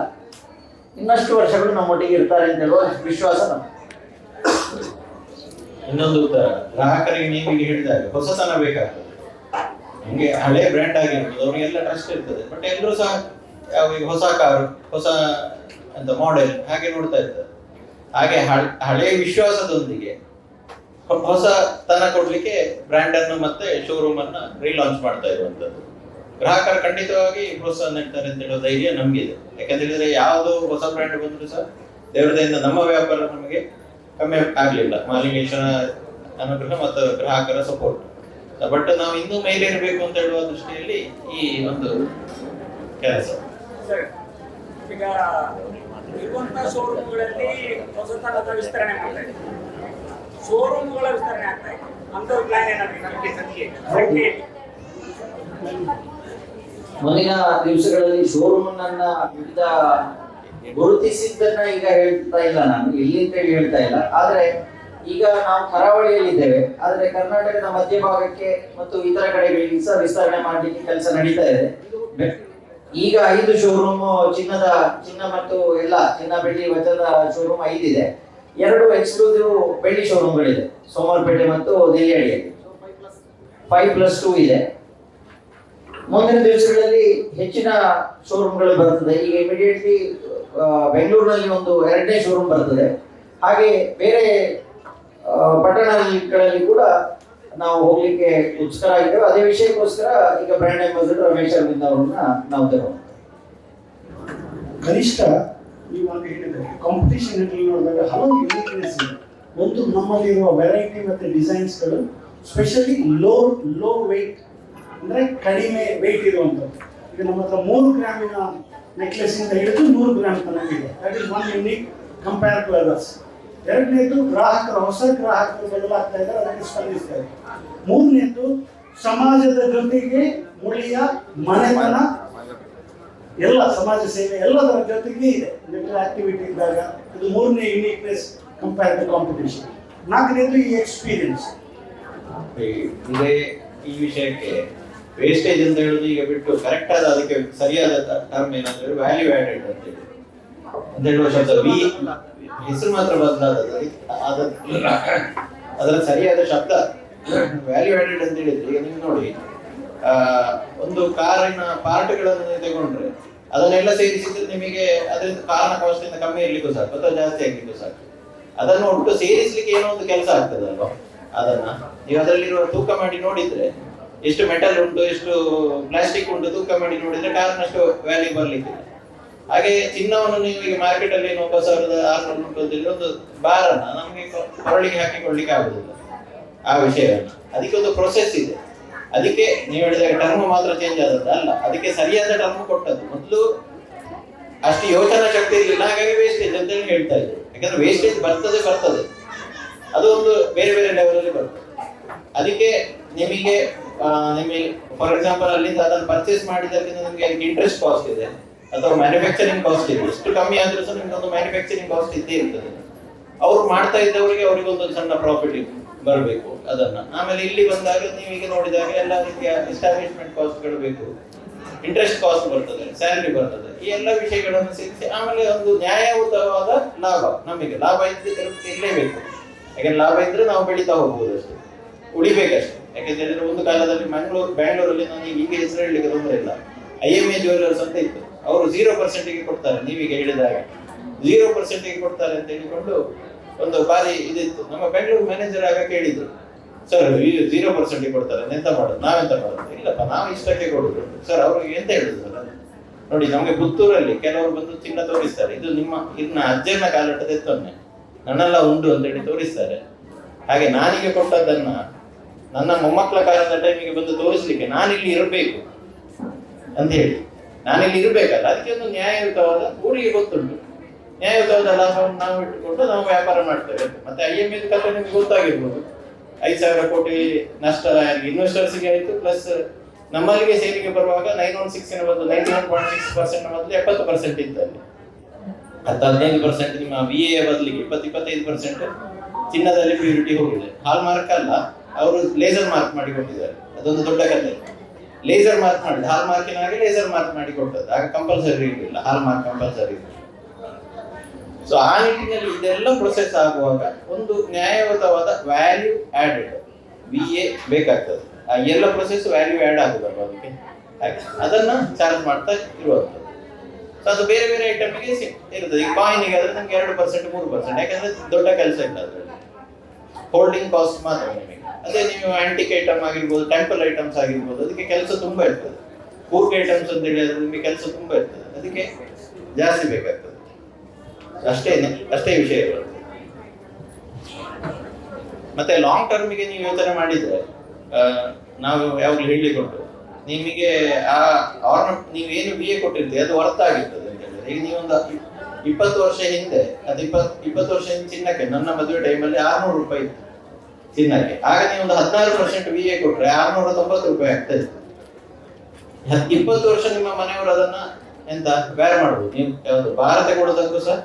ಇನ್ನಷ್ಟು ವರ್ಷಗಳು ನಮ್ಮೊಟ್ಟಿಗೆ ಇರ್ತಾರೆ ಅಂತ ಹೇಳುವ ವಿಶ್ವಾಸ ನಮಗೆ. ಇನ್ನೊಂದು ಉತ್ತರ, ಗ್ರಾಹಕರಿಗೆ ನೀವೀಗ ಹೇಳಿದಾಗ ಹೊಸತನ ಬೇಕಾಗ್ತದೆ. ನಮಗೆ ಹಳೆ ಬ್ರ್ಯಾಂಡ್ ಆಗಿರ್ಬೋದು, ಅವರಿಗೆಲ್ಲ ಟ್ರಸ್ಟ್ ಇರ್ತದೆ, ಬಟ್ ಎಲ್ಲರೂ ಸಹ ಈಗ ಹೊಸ ಕಾರು, ಹೊಸ ಅಂತ ಮಾಡೆಲ್ ಹಾಗೆ ನೋಡ್ತಾ ಇರ್ತಾರೆ. ಹಾಗೆ ಹಳೆ ವಿಶ್ವಾಸದೊಂದಿಗೆ ಹೊಸ ತನ ಕೊಡ್ಲಿಕ್ಕೆ ಬ್ರ್ಯಾಂಡ್ ಅನ್ನು ಮತ್ತೆ ಶೋರೂಮ್ ಅನ್ನ ರೀಲಾಂಚ್ ಮಾಡ್ತಾ ಇರುವಂತದ್ದು. ಗ್ರಾಹಕರು ಖಂಡಿತವಾಗಿ ಪ್ರೋತ್ಸಾಹ ನೀಡ್ತಾರೆ ಅಂತ ಹೇಳೋ ಧೈರ್ಯ ನಮ್ಗಿದೆ. ಯಾಕಂತ ಹೇಳಿದ್ರೆ ಯಾವುದು ಹೊಸ ಬ್ರ್ಯಾಂಡ್ ಬಂದ್ರು ಸಹ ದೇವರದಿಂದ ನಮ್ಮ ವ್ಯಾಪಾರ ನಮಗೆ ಕಮ್ಮಿ ಆಗ್ಲಿಲ್ಲ, ಮಾಲಿನ್ಯೇಶ್ವರ ಅನುಗ್ರಹ ಮತ್ತು ಗ್ರಾಹಕರ ಸಪೋರ್ಟ್. ಬಟ್ ನಾವು ಇನ್ನೂ ಮೇಲೆ ಇರಬೇಕು ಅಂತ ಹೇಳುವ ದೃಷ್ಟಿಯಲ್ಲಿ ಈ ಒಂದು ಕೆಲಸ. ಈಗ ಇರುವಂತಹ ಶೋರೂಮ್ಗಳಲ್ಲಿ ಹೊಸತನದ ವಿಸ್ತರಣೆ ಮಾಡ್ತಾ ಇದೆ, ಶೋರೂಮ್ಗಳ ವಿಸ್ತರಣೆ ಆಗ್ತಾ ಇದೆ. ಅಂತ ಪ್ಲಾನ್ ಏನಾಗುತ್ತೆ ಸಂಖ್ಯೆ ಮುಂದಿನ ದಿವಸಗಳಲ್ಲಿ ಶೋರೂಮ್ ನನ್ನ ವಿವಿಧ ಗುರುತಿಸಿದ್ದನ್ನ ಈಗ ಹೇಳ್ತಾ ಇಲ್ಲ, ನಾನು ಇಲ್ಲಿ ಅಂತೇಳಿ ಹೇಳ್ತಾ ಇಲ್ಲ. ಆದ್ರೆ ಈಗ ನಾವು ಕರಾವಳಿಯಲ್ಲಿದ್ದೇವೆ, ಆದ್ರೆ ಕರ್ನಾಟಕದ ಮಧ್ಯಭಾಗಕ್ಕೆ ಮತ್ತು ಇತರ ಕಡೆಗಳಿಗೆ ಸಹ ವಿಸ್ತರಣೆ ಮಾಡಲಿಕ್ಕೆ ಕೆಲಸ ನಡೀತಾ ಇದೆ. ಈಗ 5 ಶೋರೂಮ್ ಚಿನ್ನ ಮತ್ತು ಎಲ್ಲ ಚಿನ್ನ ಬೆಳ್ಳಿ ವಜ್ರದ ಶೋರೂಮ್ 5 ಇದೆ. 2 ಎಕ್ಸ್ಕ್ಲೂಸಿವ್ ಬೆಳ್ಳಿ ಶೋರೂಮ್ಗಳಿದೆ ಸೋಮವಾರಪೇಟೆ ಮತ್ತು ನೆಲ್ಲಿಯಡಿಯಲ್ಲಿ. 5+2 ಇದೆ. ಮುಂದಿನ ದಿವಸಗಳಲ್ಲಿ ಹೆಚ್ಚಿನ ಶೋರೂಮ್ಗಳು ಬರ್ತದೆ. ಈಗ ಇಮಿಡಿಯೇಟ್ಲಿ ಬೆಂಗಳೂರಿನಲ್ಲಿ ಒಂದು 2ನೇ ಶೋರೂಮ್ ಬರ್ತದೆ. ಹಾಗೆ ಬೇರೆ ಪಟ್ಟಣಗಳಲ್ಲಿ ಕೂಡ ನಾವು ಹೋಗ್ಲಿಕ್ಕೆ ಉತ್ಸುಕರಾಗಿದ್ದೇವೆ. ಅದೇ ವಿಷಯಕ್ಕೋಸ್ಕರ ಈಗ ಬ್ರ್ಯಾಂಡ್ ಅಂಬಾಸಿಡರ್ ರಮೇಶ್ ಅರವಿಂದ್ ಅವರನ್ನ ನಾವು ತಗೊಂಡು ಕನಿಷ್ಠ ನೀವು ಅಂತ ಹೇಳಿದರೆ ಕಾಂಪಿಟೇಷನ್ ನೋಡಿದಾಗ ಹಲವು ಯೂನಿಕ್ನೆಸ್ ಇದೆ. ಒಂದು ನಮ್ಮಲ್ಲಿರುವ ವೆರೈಟಿ ಮತ್ತು ಡಿಸೈನ್ಸ್ಗಳು ಸ್ಪೆಷಲಿ ಲೋ ವೆಯ್ಟ್ ಅಂದರೆ ಕಡಿಮೆ ವೆಯ್ಟ್ ಇರುವಂಥದ್ದು. ಈಗ ನಮ್ಮ ಹತ್ರ 3 ಗ್ರಾಮಿನ ನೆಕ್ಲೆಸ್ಸಿಂದ ಹಿಡಿದು 100 ಗ್ರಾಮ್ ತನಕ ಇದೆ. That is one unique compare to others. ಎರಡನೇದು ಹೊಸ ಗ್ರಾಹಕರು ಬದಲಾಗ್ತಾ ಇದ್ದಾರೆ, ಅದಕ್ಕೆ ಸ್ಪಂದಿಸ್ತಾ ಇದೆ. ಮೂರನೇದು ಸಮಾಜದ ಜೊತೆಗೆ ಮುಳಿಯ ಮನೆತನ ಎಲ್ಲ ಸಮಾಜ ಸೇವೆ ಎಲ್ಲದರ ಜೊತೆಗೆ ಇದೆ. ಲಿಟಲ್ ಆಕ್ಟಿವಿಟಿ ಇದ್ದಾಗ ಇದು 3ನೇ ಯೂನಿಕ್ನೆಸ್ ಕಂಪೇರ್ ಟು ಕಾಂಪಿಟೇಷನ್. 4ನೇದು ಈ ಎಕ್ಸ್ಪೀರಿಯನ್ಸ್. ಇದೇ ಈ ವಿಷಯಕ್ಕೆ ವೇಸ್ಟೇಜ್ ಅಂತ ಹೇಳುದು ಈಗ ಬಿಟ್ಟು ಕರೆಕ್ಟ್ ಆದ ಅದಕ್ಕೆ ಸರಿಯಾದ ಟರ್ಮ್ ಏನಂದ್ರೆ ವ್ಯಾಲ್ಯೂ ಆಡೆಡ್ ಅಂತ ಹೇಳಿ ಅಂತ ಹೇಳುವ ಶಬ್ದ ಹೆಸರು ಮಾತ್ರ ಬದಲಾದದ್ದು, ಅದರ ಸರಿಯಾದ ಶಬ್ದ ವ್ಯಾಲ್ಯೂ ಆಡೆಡ್ ಅಂತ ಹೇಳಿದ್ರೆ ಈಗ ನೀವು ನೋಡಿ ಒಂದು ಕಾರಿನ ಪಾರ್ಟ್ಗಳನ್ನು ತಗೊಂಡ್ರೆ ಅದನ್ನೆಲ್ಲ ಸೇರಿಸಿದ್ರೆ ನಿಮಗೆ ಅದರಿಂದ ಕಾರಿನ ಕಾಸ್ಟ್ ಇಂದ ಕಮ್ಮಿ ಇರ್ಲಿಕ್ಕೂ ಸಾಕು ಅಥವಾ ಜಾಸ್ತಿ ಆಗ್ಲಿಕ್ಕೂ ಸಾಕು. ಅದನ್ನು ಒಟ್ಟು ಸೇರಿಸ್ಲಿಕ್ಕೆ ಏನೋ ಒಂದು ಕೆಲಸ ಆಗ್ತದಲ್ವಾ, ಅದನ್ನ ನೀವು ಅದರಲ್ಲಿರುವ ತೂಕ ಮಾಡಿ ನೋಡಿದ್ರೆ ಎಷ್ಟು ಮೆಟಲ್ ಉಂಟು ಎಷ್ಟು ಪ್ಲಾಸ್ಟಿಕ್ ಉಂಟು ತೂಕ ಮಾಡಿ ನೋಡಿದ್ರೆ ಕಾರಿನಷ್ಟು ವ್ಯಾಲ್ಯೂ ಬರ್ಲಿಕ್ಕಿಲ್ಲ. ಹಾಗೆ ಚಿನ್ನವನ್ನು ನೀವು ಈಗ ಮಾರ್ಕೆಟ್ ಅಲ್ಲಿ 9,600 ಉಂಟು ಅಂತ ಒಂದು ಬಾರನ್ನ ನಮಗೆ ಕೊರಳಿಗೆ ಹಾಕಿಕೊಳ್ಳಿಕ್ಕೆ ಆಗುದಿಲ್ಲ ಆ ವಿಷಯವನ್ನು. ಅದಕ್ಕೆ ಒಂದು ಪ್ರೊಸೆಸ್ ಇದೆ. ಅದಕ್ಕೆ ನೀವು ಹೇಳಿದಾಗ ಟರ್ಮ್ ಮಾತ್ರ ಚೇಂಜ್ ಆದದ್ದು ಅಲ್ಲ, ಅದಕ್ಕೆ ಸರಿಯಾದ ಟರ್ಮ್ ಕೊಟ್ಟದ್ದು. ಮೊದಲು ಅಷ್ಟು ಯೋಚನಾ ಶಕ್ತಿ ಇರಲಿಲ್ಲ, ಹಾಗಾಗಿ ವೇಸ್ಟೇಜ್ ಅಂತ ಹೇಳಿ ಹೇಳ್ತಾ ಇದ್ರು. ಯಾಕಂದ್ರೆ ವೇಸ್ಟೇಜ್ ಬರ್ತದೆ ಅದು ಒಂದು ಬೇರೆ ಬೇರೆ ಲೆವೆಲ್ ಅಲ್ಲಿ ಬರ್ತದೆ. ಅದಕ್ಕೆ ನಿಮಗೆ ಫಾರ್ ಎಕ್ಸಾಂಪಲ್ ಅಲ್ಲಿಂದ ಅದನ್ನು ಪರ್ಚೇಸ್ ಮಾಡಿದ್ದಕ್ಕಿಂತ ನಿಮಗೆ ಇಂಟ್ರೆಸ್ಟ್ ಕಾಸ್ಟ್ ಇದೆ ಅಥವಾ ಮ್ಯಾನುಫ್ಯಾಕ್ಚರಿಂಗ್ ಕಾಸ್ಟ್ ಇದೆ. ಎಷ್ಟು ಕಮ್ಮಿ ಆದ್ರೂ ಸಹ ನಿಮ್ಗೆ ಒಂದು ಮ್ಯಾನುಫ್ಯಾಕ್ಚರಿಂಗ್ ಕಾಸ್ಟ್ ಇದ್ದೇ ಇರ್ತದೆ. ಅವರು ಮಾಡ್ತಾ ಇದ್ದವರಿಗೆ ಅವರಿಗೊಂದು ಸಣ್ಣ ಪ್ರಾಫಿಟ್ ಬರಬೇಕು ಅದನ್ನ. ಆಮೇಲೆ ಇಲ್ಲಿ ಬಂದಾಗ ನೀವೀಗ ನೋಡಿದಾಗ ಎಲ್ಲ ರೀತಿಯ ಎಸ್ಟಾಬ್ಲಿಷ್ಮೆಂಟ್ ಕಾಸ್ಟ್ಗಳು ಬೇಕು, ಇಂಟ್ರೆಸ್ಟ್ ಕಾಸ್ಟ್ ಬರ್ತದೆ, ಸ್ಯಾಲರಿ ಬರ್ತದೆ. ಈ ಎಲ್ಲ ವಿಷಯಗಳನ್ನು ಸೇರಿಸಿ ಆಮೇಲೆ ಒಂದು ನ್ಯಾಯಯುತವಾದ ಲಾಭ. ನಮಗೆ ಲಾಭ ಇರಲೇಬೇಕು. ಯಾಕಂದ್ರೆ ಲಾಭ ಇದ್ರೆ ನಾವು ಬೆಳೀತಾ ಹೋಗ್ಬೋದು, ಅಷ್ಟೇ ಉಳಿಬೇಕಷ್ಟೇ. ಯಾಕೆಂದ್ರೆ ಒಂದು ಕಾಲದಲ್ಲಿ ಬ್ಯಾಂಗ್ಳೂರಲ್ಲಿ ನಾನು ಈಗ ಹೆಸರು ಹೇಳಲಿಕ್ಕೆ ತೊಂದರೆ ಇಲ್ಲ, IMA ಜ್ಯುವೆಲರ್ಸ್ ಅಂತ ಇತ್ತು. ಅವರು 0% ಕೊಡ್ತಾರೆ. ನೀವೀಗ ಹೇಳಿದಾಗ 0% ಕೊಡ್ತಾರೆ ಅಂತ ಹೇಳಿಕೊಂಡು ಒಂದು ಬಾರಿ ಇದಿತ್ತು. ನಮ್ಮ ಬೆಂಗಳೂರು ಮ್ಯಾನೇಜರ್ ಆಗ ಕೇಳಿದ್ರು, ಸರ್ 0% ಕೊಡ್ತಾರೆ, ಎಂತ ಮಾಡೋದು, ನಾವೆಂತ ಮಾಡೋದು? ಇಲ್ಲಪ್ಪ ನಾವು ಇಷ್ಟಕ್ಕೆ ಕೊಡುದು ಸರ್. ಅವ್ರಿಗೆ ಎಂತ ಹೇಳುದು ಸರ್? ನೋಡಿ, ನಮಗೆ ಪುತ್ತೂರಲ್ಲಿ ಕೆಲವರು ಬಂದು ಚಿನ್ನ ತೋರಿಸ್ತಾರೆ, ಇದು ಇನ್ನ ಅಜ್ಜನ ಕಾಲಟ್ಟದ ಎತ್ತೊನ್ನೆ ನನ್ನೆಲ್ಲ ಉಂಟು ಅಂತ ಹೇಳಿ ತೋರಿಸ್ತಾರೆ. ಹಾಗೆ ನಾನೀಗ ಕೊಟ್ಟದನ್ನ ನನ್ನ ಮೊಮ್ಮಕ್ಕಳ ಕಾಲದ ಟೈಮಿಗೆ ಬಂದು ತೋರಿಸ್ಲಿಕ್ಕೆ ನಾನಿಲ್ಲಿ ಇರಬೇಕು ಅಂತ ಹೇಳಿ, ನಾನಿಲ್ಲಿ ಇರ್ಬೇಕಲ್ಲ. ಅದಕ್ಕೆ ಒಂದು ನ್ಯಾಯಯುತವಾದ ಊರಿಗೆ ಗೊತ್ತುಂಟು, ನ್ಯಾಯಯುತವಾದ ಲಾಭವನ್ನು ನಾವು ಇಟ್ಟುಕೊಂಡು ನಾವು ವ್ಯಾಪಾರ ಮಾಡ್ತೇವೆ. ಮತ್ತೆ IMA ಕಥೆ ನಿಮ್ಗೆ ಗೊತ್ತಾಗಿರ್ಬೋದು. 5,000 ಕೋಟಿ ನಷ್ಟ ಇನ್ವೆಸ್ಟರ್ಸ್ಗೆ ಆಯಿತು, ಪ್ಲಸ್ ನಮ್ಮಲ್ಲಿಗೆ ಸೇರಿಗೆ ಬರುವಾಗ 916 ಬಂದು 99.6% ಮೊದಲು 70% ಇತ್ತು. ಅಲ್ಲಿ 10-15% ನಿಮ್ಮ VA ಬದಲಿಗೆ 20-25% ಚಿನ್ನದಲ್ಲಿ ಪ್ಯೂರಿಟಿ ಹೋಗಿದೆ. ಹಾಲ್ ಮಾರ್ಕ್ ಅಲ್ಲ, ಅವರು ಲೇಸರ್ ಮಾರ್ಕ್ ಮಾಡಿ ಕೊಟ್ಟಿದ್ದಾರೆ. ಅದೊಂದು ದೊಡ್ಡ ಕಥೆ. ಲೇಸರ್ ಮಾರ್ಕ್ ಮಾಡಿದ್ದು, ಹಾಲ್ ಮಾರ್ಕಿನ ಹಾಗೆ ಲೇಸರ್ ಮಾರ್ಕ್ ಮಾಡಿ ಕೊಟ್ಟದ್ದು. ಆಗ ಕಂಪಲ್ಸರಿ ಇರಲಿಲ್ಲ, ಹಾಲ್ ಮಾರ್ಕ್ ಕಂಪಲ್ಸರಿ ಇಲ್ಲ. ಸೊ ಆ ನಿಟ್ಟಿನಲ್ಲಿ ಇದೆಲ್ಲ ಪ್ರೊಸೆಸ್ ಆಗುವಾಗ ಒಂದು ನ್ಯಾಯಯುತವಾದ ವ್ಯಾಲ್ಯೂ ಆಡೆಡ್ VA ಬೇಕಾಗ್ತದೆ. ಆ ಎಲ್ಲ ಪ್ರೊಸೆಸ್ ವ್ಯಾಲ್ಯೂ ಆಡ್ ಆಗುದಲ್ವ ಅದಕ್ಕೆ, ಹಾಗೆ ಅದನ್ನ ಚಾರ್ಜ್ ಮಾಡ್ತಾ ಇರುವಂಥದ್ದು. ಸೊ ಅದು ಬೇರೆ ಬೇರೆ ಐಟಮ್ಗೆ ಇರ್ತದೆ. ಈ ಕಾಯಿನಿಗೆ ಆದ್ರೆ ನಮ್ಗೆ 2% 3%, ಯಾಕಂದ್ರೆ ದೊಡ್ಡ ಕೆಲಸ ಇಲ್ಲ ಅದರಲ್ಲಿ, ಹೋಲ್ಡಿಂಗ್ ಕಾಸ್ಟ್ ಮಾತ್ರ ನಿಮಗೆ. ಅದೇ ನೀವು ಆಂಟಿಕ್ ಐಟಮ್ ಆಗಿರ್ಬೋದು, ಟೆಂಪಲ್ ಐಟಮ್ಸ್ ಆಗಿರ್ಬೋದು, ಅದಕ್ಕೆ ಕೆಲಸ ತುಂಬಾ ಇರ್ತದೆ. ಕೂರ್ಗ್ ಐಟಮ್ಸ್ ಅಂತ ಹೇಳಿ ನಿಮಗೆ ಕೆಲಸ ತುಂಬಾ ಇರ್ತದೆ, ಅದಕ್ಕೆ ಜಾಸ್ತಿ ಬೇಕಾಗ್ತದೆ. ಅಷ್ಟೇ ವಿಷಯ ಬರ್ತದೆ. ಮತ್ತೆ ಲಾಂಗ್ ಟರ್ಮಿಗೆ ನೀವು ಯೋಚನೆ ಮಾಡಿದ್ರೆ ನಾವು ಯಾವಾಗಲೂ ಹೇಳಲಿಕ್ಕೆ ಉಂಟು, ನಿಮಗೆ ಆ ನೀವೇನು BA ಕೊಟ್ಟಿರ್ತೀವಿ ಅದು ವರ್ತ್ ಆಗಿರ್ತದೆ ಅಂತ ಹೇಳಿದ್ರೆ. ಈಗ ನೀವೊಂದು 20 ವರ್ಷ ಹಿಂದೆ ಅದು 20 ವರ್ಷ ಹಿಂದೆ ಚಿನ್ನಕ್ಕೆ ನನ್ನ ಮದುವೆ ಟೈಮಲ್ಲಿ 600 ರೂಪಾಯಿ ಇತ್ತು ಚಿನ್ನಕ್ಕೆ. ಆಗ ನೀವು ಒಂದು 16% VA ಕೊಟ್ರೆ 690 ರೂಪಾಯಿ ಆಗ್ತಾ ಇತ್ತು. 20 ವರ್ಷ ನಿಮ್ಮ ಮನೆಯವರು ಅದನ್ನ ಎಂತ ಬೇರೆ ಮಾಡ್ಬೋದು. ನೀವು ಯಾವುದು ಭಾರ ತಗೊಳ್ಳೋದಕ್ಕೂ ಸಹ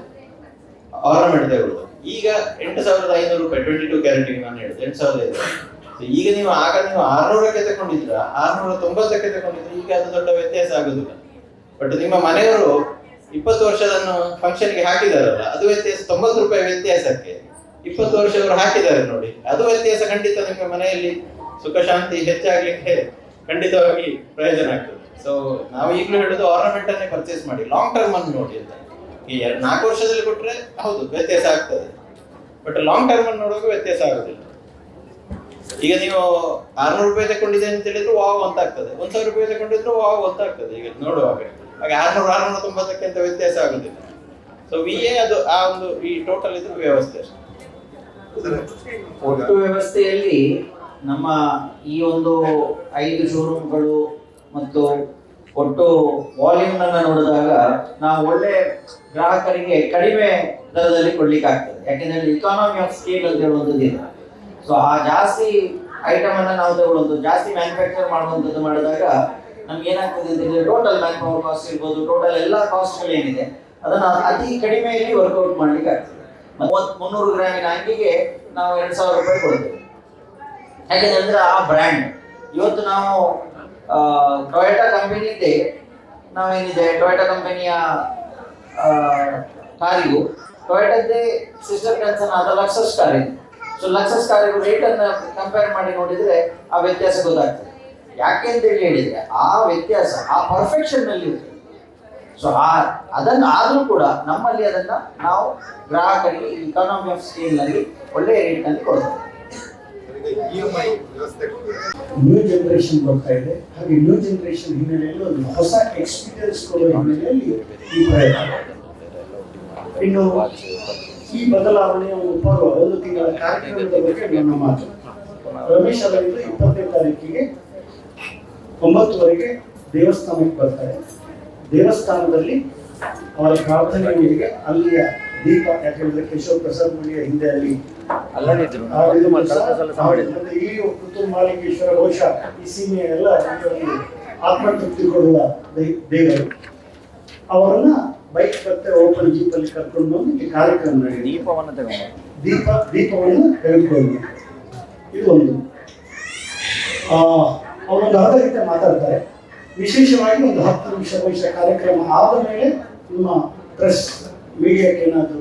ಆರ್ನಮೆಂಟ್ ತಗೊಳ್ಳೋದು. ಈಗ 8,500 ರೂಪಾಯಿ 22 ಕ್ಯಾರೆಟಿಗೆ ನಾನು ಹೇಳಿದೆ 8,500. ಈಗ ನೀವು 600ಕ್ಕೆ ತಗೊಂಡಿದ್ರ 690ಕ್ಕೆ ತಗೊಂಡಿದ್ರೆ ಈಗ ಅದು ದೊಡ್ಡ ವ್ಯತ್ಯಾಸ ಆಗುದಿಲ್ಲ. ಬಟ್ ನಿಮ್ಮ ಮನೆಯವರು 20 ವರ್ಷದನ್ನು ಫಂಕ್ಷನ್ಗೆ ಹಾಕಿದಾರಲ್ಲ, ಅದು ವ್ಯತ್ಯಾಸ 90 ರೂಪಾಯಿ ವ್ಯತ್ಯಾಸಕ್ಕೆ 20 ವರ್ಷದವರು ಹಾಕಿದ್ದಾರೆ ನೋಡಿ, ಅದು ವ್ಯತ್ಯಾಸ ಖಂಡಿತ ನಿಮ್ಮ ಮನೆಯಲ್ಲಿ ಸುಖ ಶಾಂತಿ ಹೆಚ್ಚಾಗ್ಲಿಕ್ಕೆ ಖಂಡಿತವಾಗಿ ಪ್ರಯೋಜನ ಆಗ್ತದೆ. ಸೊ ನಾವು ಈಗಲೂ ಹೇಳೋದು ಆರ್ನಮೆಂಟ್ ಅನ್ನೇ ಪರ್ಚೇಸ್ ಮಾಡಿ, ಲಾಂಗ್ ಟರ್ಮ್ ಅನ್ನು ನೋಡಿ ಅಂತ. ಈ 4 ವರ್ಷದಲ್ಲಿ ಕೊಟ್ರೆ ಹೌದು ವ್ಯತ್ಯಾಸ ಆಗ್ತದೆ, ಬಟ್ ಲಾಂಗ್ ಟರ್ಮ್ ಅನ್ನು ನೋಡುವಾಗ ವ್ಯತ್ಯಾಸ ಆಗುದಿಲ್ಲ. ಈಗ ನೀವು 600 ರೂಪಾಯಿ ತಗೊಂಡಿದೆ ಅಂತ ಹೇಳಿದ್ರು ವಾವ್ ಅಂತ ಆಗ್ತದೆ, 1,000 ರೂಪಾಯಿ ತಗೊಂಡಿದ್ರು ವಾವ್ ಅಂತ ಆಗ್ತದೆ ಈಗ ನೋಡುವಾಗ. ಹಾಗೆ 600-690ಕ್ಕೆ ಅಂತ ವ್ಯತ್ಯಾಸ ಆಗುದಿಲ್ಲ. ಸೊ VA ಅದು ಆ ಒಂದು ಈ ಟೋಟಲ್ ಇದ್ರ ವ್ಯವಸ್ಥೆ ಅಷ್ಟೇ. ಒಟ್ಟು ವ್ಯವಸ್ಥೆಯಲ್ಲಿ ನಮ್ಮ ಈ ಒಂದು 5 ಶೋರೂಮ್ಗಳು ಮತ್ತು ಒಟ್ಟು ವಾಲ್ಯೂಮ್ ಅನ್ನ ನೋಡಿದಾಗ ನಾವು ಒಳ್ಳೆ ಗ್ರಾಹಕರಿಗೆ ಕಡಿಮೆ ದರದಲ್ಲಿ ಕೊಡ್ಲಿಕ್ಕೆ ಆಗ್ತದೆ. ಯಾಕೆಂದ್ರೆ ಇಕಾನಮಿ ಆಫ್ ಸ್ಕೇಲ್ ಅಂತ ಹೇಳುವಂಥದ್ದು ಇದೆ. ಸೊ ಆ ಜಾಸ್ತಿ ಐಟಮ್ ಅನ್ನ ನಾವು ತಗೊಳ್ಳೋದು, ಜಾಸ್ತಿ ಮ್ಯಾನುಫ್ಯಾಕ್ಚರ್ ಮಾಡುವಂಥದ್ದು ಮಾಡಿದಾಗ ನಮ್ಗೆ ಏನಾಗ್ತದೆ ಅಂತ ಹೇಳಿದ್ರೆ ಟೋಟಲ್ ಮ್ಯಾನ್ ಪವರ್ ಕಾಸ್ಟ್ ಇರ್ಬೋದು, ಟೋಟಲ್ ಎಲ್ಲ ಕಾಸ್ಟ್ಗಳು ಏನಿದೆ ಅದನ್ನ ಅತಿ ಕಡಿಮೆಯಲ್ಲಿ ವರ್ಕೌಟ್ ಮಾಡ್ಲಿಕ್ಕೆ ಆಗ್ತದೆ. 300 ಗ್ರಾಮಿನ ಅಂಗಿಗೆ ನಾವು 2,000 ರೂಪಾಯಿ ಕೊಡ್ತೇವೆ. ಯಾಕೆಂದ್ರೆ ಆ ಬ್ರ್ಯಾಂಡ್ ಇವತ್ತು ನಾವು ಟೊಯೋಟಾ ಕಂಪನಿದೆ, ನಾವೇನಿದೆ ಟೊಯೋಟಾ ಕಂಪನಿಯ ಕಾರಿಗೂ ಟೊಯೋಟಾದೇ ಸಿಸ್ಟರ್ ಕನ್ಸರ್ನ್ ಆದ ಲಕ್ಸಸ್ ಕಾರ್ ಇದೆ. ಸೊ ಲಕ್ಸಸ್ ಕಾರಿಗೂ ರೇಟ್ ಅನ್ನ ಕಂಪೇರ್ ಮಾಡಿ ನೋಡಿದ್ರೆ ಆ ವ್ಯತ್ಯಾಸ ಗೊತ್ತಾಗ್ತದೆ. ಯಾಕೆ ಅಂತ ಹೇಳಿದ್ರೆ ಆ ವ್ಯತ್ಯಾಸ ಆ ಪರ್ಫೆಕ್ಷನ್ ನಲ್ಲಿ ಇರ್ತದೆ. ಸೊ ಅದನ್ನು ಆದ್ರೂ ಕೂಡ ನಮ್ಮಲ್ಲಿ ಅದನ್ನ ನಾವು ಗ್ರಾಹಕರಿಗೆ ಇಕಾನಮಿ ಆಫ್ ಸ್ಕೇಲ್ ನಲ್ಲಿ ಒಳ್ಳೆಯ ರೇಟ್ ನಲ್ಲಿ ಕೊಡ್ತೇವೆ. ನ್ಯೂ ಜನರೇಷನ್ ಬರ್ತಾ ಇದೆ, ಹಾಗೆ ನ್ಯೂ ಜನರೇಷನ್ ಹಿನ್ನೆಲೆಯಲ್ಲಿ ಒಂದು ಹೊಸ ಎಕ್ಸ್ಪೀರಿಯನ್ಸ್ ಕೊಡುವ ಹಿನ್ನೆಲೆಯಲ್ಲಿ ಈ ಪ್ರಯತ್ನ. ಇನ್ನು ಈ ಬದಲಾವಣೆಯ ಒಂದು ಪರ್ವ 1 ತಿಂಗಳ ಕಾರ್ಯಕ್ರಮದ ಬಗ್ಗೆ ನನ್ನ ಮಾತು. ರಮೇಶ್ ಅವರಿಂದ 20ನೇ ತಾರೀಕಿಗೆ 9ವರೆಗೆ ದೇವಸ್ಥಾನಕ್ಕೆ ಬರ್ತಾರೆ. ದೇವಸ್ಥಾನದಲ್ಲಿ ಅವರ ಪ್ರಾರ್ಥನೆಯೊಂದಿಗೆ ಅಲ್ಲಿಯ ದೀಪ, ಯಾಕೆಂದ್ರೆ ಕೇಶವ ಪ್ರಸಾದ್ ಮಣಿಯ ಹಿಂದೆ ಅಲ್ಲಿ ಮತ್ತೆ ಇಲ್ಲಿಯೂ ಕುತುಂಬಾಲಿಕೇಶ್ವರ ಬಹುಶಃ ಈ ಸೀಮೆಯ ಎಲ್ಲ ಆತ್ಮತೃಪ್ತಿ ಕೊಡುವ ದೇವರು. ಅವರನ್ನ ಬೈಕ್ ಮತ್ತೆ ಓಪನ್ ಜೀಪ್ ಅಲ್ಲಿ ಕರ್ಕೊಂಡು ಬಂದು ಈ ಕಾರ್ಯಕ್ರಮ ನಡೆಯುತ್ತೆ. ದೀಪವನ್ನು ತೆಗೆದುಕೊಂಡು ಇದು ಒಂದು ಅವರೊಂದು ಅರ್ಧ ಗಂಟೆ ಮಾತಾಡ್ತಾರೆ. ವಿಶೇಷವಾಗಿ ಒಂದು 10 ನಿಮಿಷ ಬಹುಶಃ ಕಾರ್ಯಕ್ರಮ ಆದ ಮೇಲೆ ನಿಮ್ಮ ಪ್ರೆಸ್ ಮೀಡಿಯಾಕ್ಕೆ ಏನಾದರೂ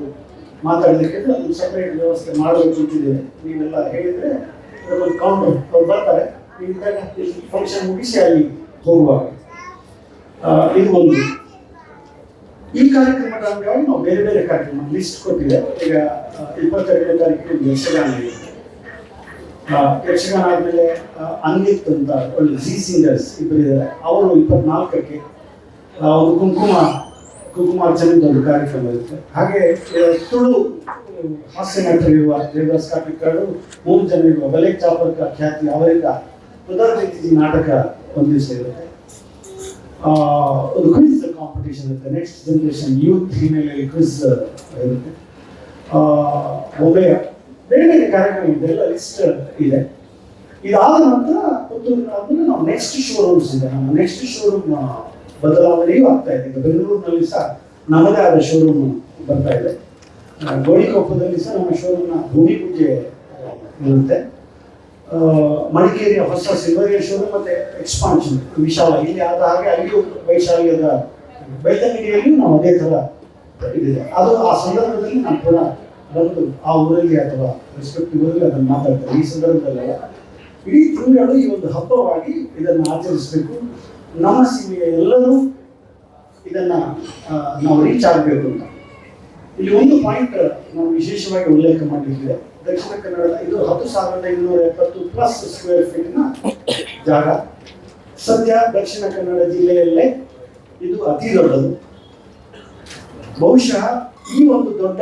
ಮಾತಾಡಲಿಕ್ಕೆ ಒಂದು ಸಪರೇಟ್ ವ್ಯವಸ್ಥೆ ಮಾಡಬೇಕು ಅಂತಿದ್ದೇವೆ. ನೀವೆಲ್ಲ ಹೇಳಿದ್ರೆ ಅದೊಂದು ಕೌಂಟರ್ ಅವ್ರು ಬರ್ತಾರೆ, ನೀವಿದ್ದಾಗ ಫಂಕ್ಷನ್ ಮುಗಿಸಿ ಅಲ್ಲಿ ಹೋಗುವಾಗ. ಇದು ಒಂದು. ಈ ಕಾರ್ಯಕ್ರಮದ ಅಂಗವಾಗಿ ನಾವು ಬೇರೆ ಬೇರೆ ಕಾರ್ಯಕ್ರಮ ಲಿಸ್ಟ್ ಕೊಟ್ಟಿದೆ. ಈಗ 22ನೇ ತಾರೀಕಿಗೆ ಯಕ್ಷಗಾನ ಇದೆ. ಯಕ್ಷಗಾನ ಆದಮೇಲೆ ಅಂಗಿತ್ ಅಂತ ಒಳ್ಳೆ ಜಿ ಸಿಂಗರ್ಸ್ ಇಬ್ಬರಿದ್ದಾರೆ, ಅವರು 24ಕ್ಕೆ ಒಂದು ಕುಂಕುಮಾರ್ಚನೆದ ಒಂದು ಕಾರ್ಯಕ್ರಮ ಇರುತ್ತೆ. ಹಾಗೆ ತುಳು ಹಾಸ್ಯ ನಟರಿರುವ ದೇವದಾಸ್ ಕಾಪಿಕಾಡು 3 ಜನ ಇರುವ ಬಲೇಕ್ ಚಾಪರ್ಕ ಖ್ಯಾತಿ ಅವರಿಂದ ಪುನರ್ಜೀತಿ ನಾಟಕ ಒಂದು ದಿವಸ ಇರುತ್ತೆ. ಒಂದು ಕ್ವಿಜ್ ಕಾಂಪಿಟೇಷನ್ ಇರುತ್ತೆ, ನೆಕ್ಸ್ಟ್ ಜನರೇಷನ್ ಯೂತ್ ಹಿನ್ನೆಲೆಯಲ್ಲಿ ಕ್ವಿಜ್ ಇರುತ್ತೆ. ಒಳ್ಳೆಯ ಬೇರೆ ಬೇರೆ ಕಾರ್ಯಕ್ರಮ ಇದೆ, ಎಲ್ಲ ಲಿಸ್ಟ್ ಇದೆ. ಇದಾದ ನಂತರ ಪುತ್ತೂರಿನಾದ್ಮೇಲೆ ನಾವು ನೆಕ್ಸ್ಟ್ ಶೋರೂಮ್ಸ್ ಇದೆ. ನಮ್ಮ ನೆಕ್ಸ್ಟ್ ಶೋರೂಮ್ ಬದಲಾವಣೆಯೂ ಆಗ್ತಾ ಇದೆ. ಈಗ ಬೆಂಗಳೂರಿನಲ್ಲಿ ಸಹ ನಮ್ಮದೇ ಆದ ಶೋರೂಮ್ ಬರ್ತಾ ಇದೆ. ಗೋಣಿಕೊಪ್ಪದಲ್ಲಿ ಸಹ ನಮ್ಮ ಶೋರೂಮ್ನ ಭೂಮಿ ಪೂಜೆ ಇರುತ್ತೆ. ಮಡಿಕೇರಿಯ ಹೊಸ ಸಿಲ್ವರಿಯ ಶೋರೂಮ್ ಮತ್ತೆ ಎಕ್ಸ್ಪಾನ್ಷನ್ ವಿಶಾಲ ಇಲ್ಲಿ ಆದ ಹಾಗೆ ಅಲ್ಲಿಯೂ ವೈಶಾಲ್ಯದ ಬೈತಂಗಡಿಯಲ್ಲಿಯೂ ನಾವು ಅದೇ ಥರ ಇದೆ. ಅದು ಆ ಸಂದರ್ಭದಲ್ಲಿ ನಾನು ಪುನಃ ಬಂದು ಆ ಊರಲ್ಲಿ ಅಥವಾ ರೆಸ್ಪೆಕ್ಟಿವ್ ಊರಲ್ಲಿ ಅದನ್ನು ಮಾತಾಡ್ತಾರೆ. ಈ ಸಂದರ್ಭದಲ್ಲೆಲ್ಲ ಇಡೀ ತಿಂಗಳು ಈ ಒಂದು ಹಬ್ಬವಾಗಿ ಇದನ್ನು ಆಚರಿಸಬೇಕು. ನಮ್ಮ ಸೀಮೆಯ ಎಲ್ಲರೂ ಇದನ್ನ ನಾವು ರೀಚ್ ಆಗಬೇಕು ಅಂತ. ಇಲ್ಲಿ ಒಂದು ಪಾಯಿಂಟ್ ನಾವು ವಿಶೇಷವಾಗಿ ಉಲ್ಲೇಖ ಮಾಡಲಿಕ್ಕಿದೆ. ದಕ್ಷಿಣ ಕನ್ನಡದ ಇದು 10,270 ಪ್ಲಸ್ ಸ್ಕ್ವೇರ್ ಫೀಟ್ನ ಜಾಗ. ಸದ್ಯ ದಕ್ಷಿಣ ಕನ್ನಡ ಜಿಲ್ಲೆಯಲ್ಲೇ ಇದು ಅತಿ ದೊಡ್ಡದು. ಬಹುಶಃ ಈ ಒಂದು ದೊಡ್ಡ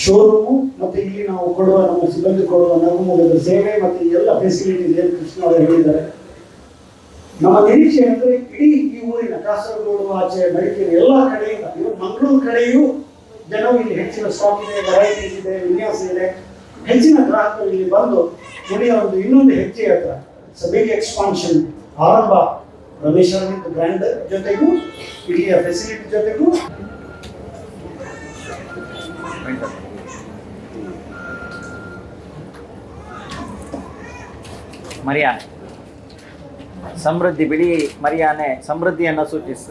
ಶೋರೂಮು ಮತ್ತೆ ಇಲ್ಲಿ ನಾವು ಕೊಡುವ ನಮ್ಮ ಸಿಬ್ಬಂದಿ ಕೊಡುವ ನಗುಮೊಗದ ಸೇವೆ ಮತ್ತೆ ಎಲ್ಲ ಫೆಸಿಲಿಟೀಸ್ ಏನು ಕೃಷ್ಣ ಅವರು ಹೇಳಿದ್ದಾರೆ, ನಮ್ಮ ನಿರೀಕ್ಷೆ ಅಂದರೆ ಇಡೀ ಈ ಊರಿನ ಕಾಸರಗೋಡು ಆಚೆ ಮಡಿಕೇರಿ ಎಲ್ಲ ಕಡೆಯಿಂದ ಇವರು ಮಂಗಳೂರು ಕಡೆಯೂ ಜನವು ಇಲ್ಲಿ ಹೆಚ್ಚಿನ ಸ್ಟಾಕ್ ಇದೆ, ವೆರೈಟೀಸ್ ಇದೆ, ವಿನ್ಯಾಸ ಇದೆ, ಹೆಚ್ಚಿನ ಗ್ರಾಹಕರು ಇಲ್ಲಿ ಬಂದು ಮುಡಿಯ ಒಂದು ಇನ್ನೊಂದು ಹೆಜ್ಜೆ ಹತ್ರ ಬಿಗ್ ಎಕ್ಸ್ಪಾನ್ಷನ್ ಆರಂಭ ರಮೇಶ್ ಅರವಿಂದ್ ಬ್ರ್ಯಾಂಡ್ ಜೊತೆಗೂ ಇಲ್ಲಿಯ ಫೆಸಿಲಿಟಿ ಜೊತೆಗೂ ಮರಿಯಾನೆ ಸಮೃದ್ಧಿ, ಬಿಳಿ ಮರಿಯಾನೆ ಸಮೃದ್ಧಿಯನ್ನು ಸೂಚಿಸ್ತದೆ.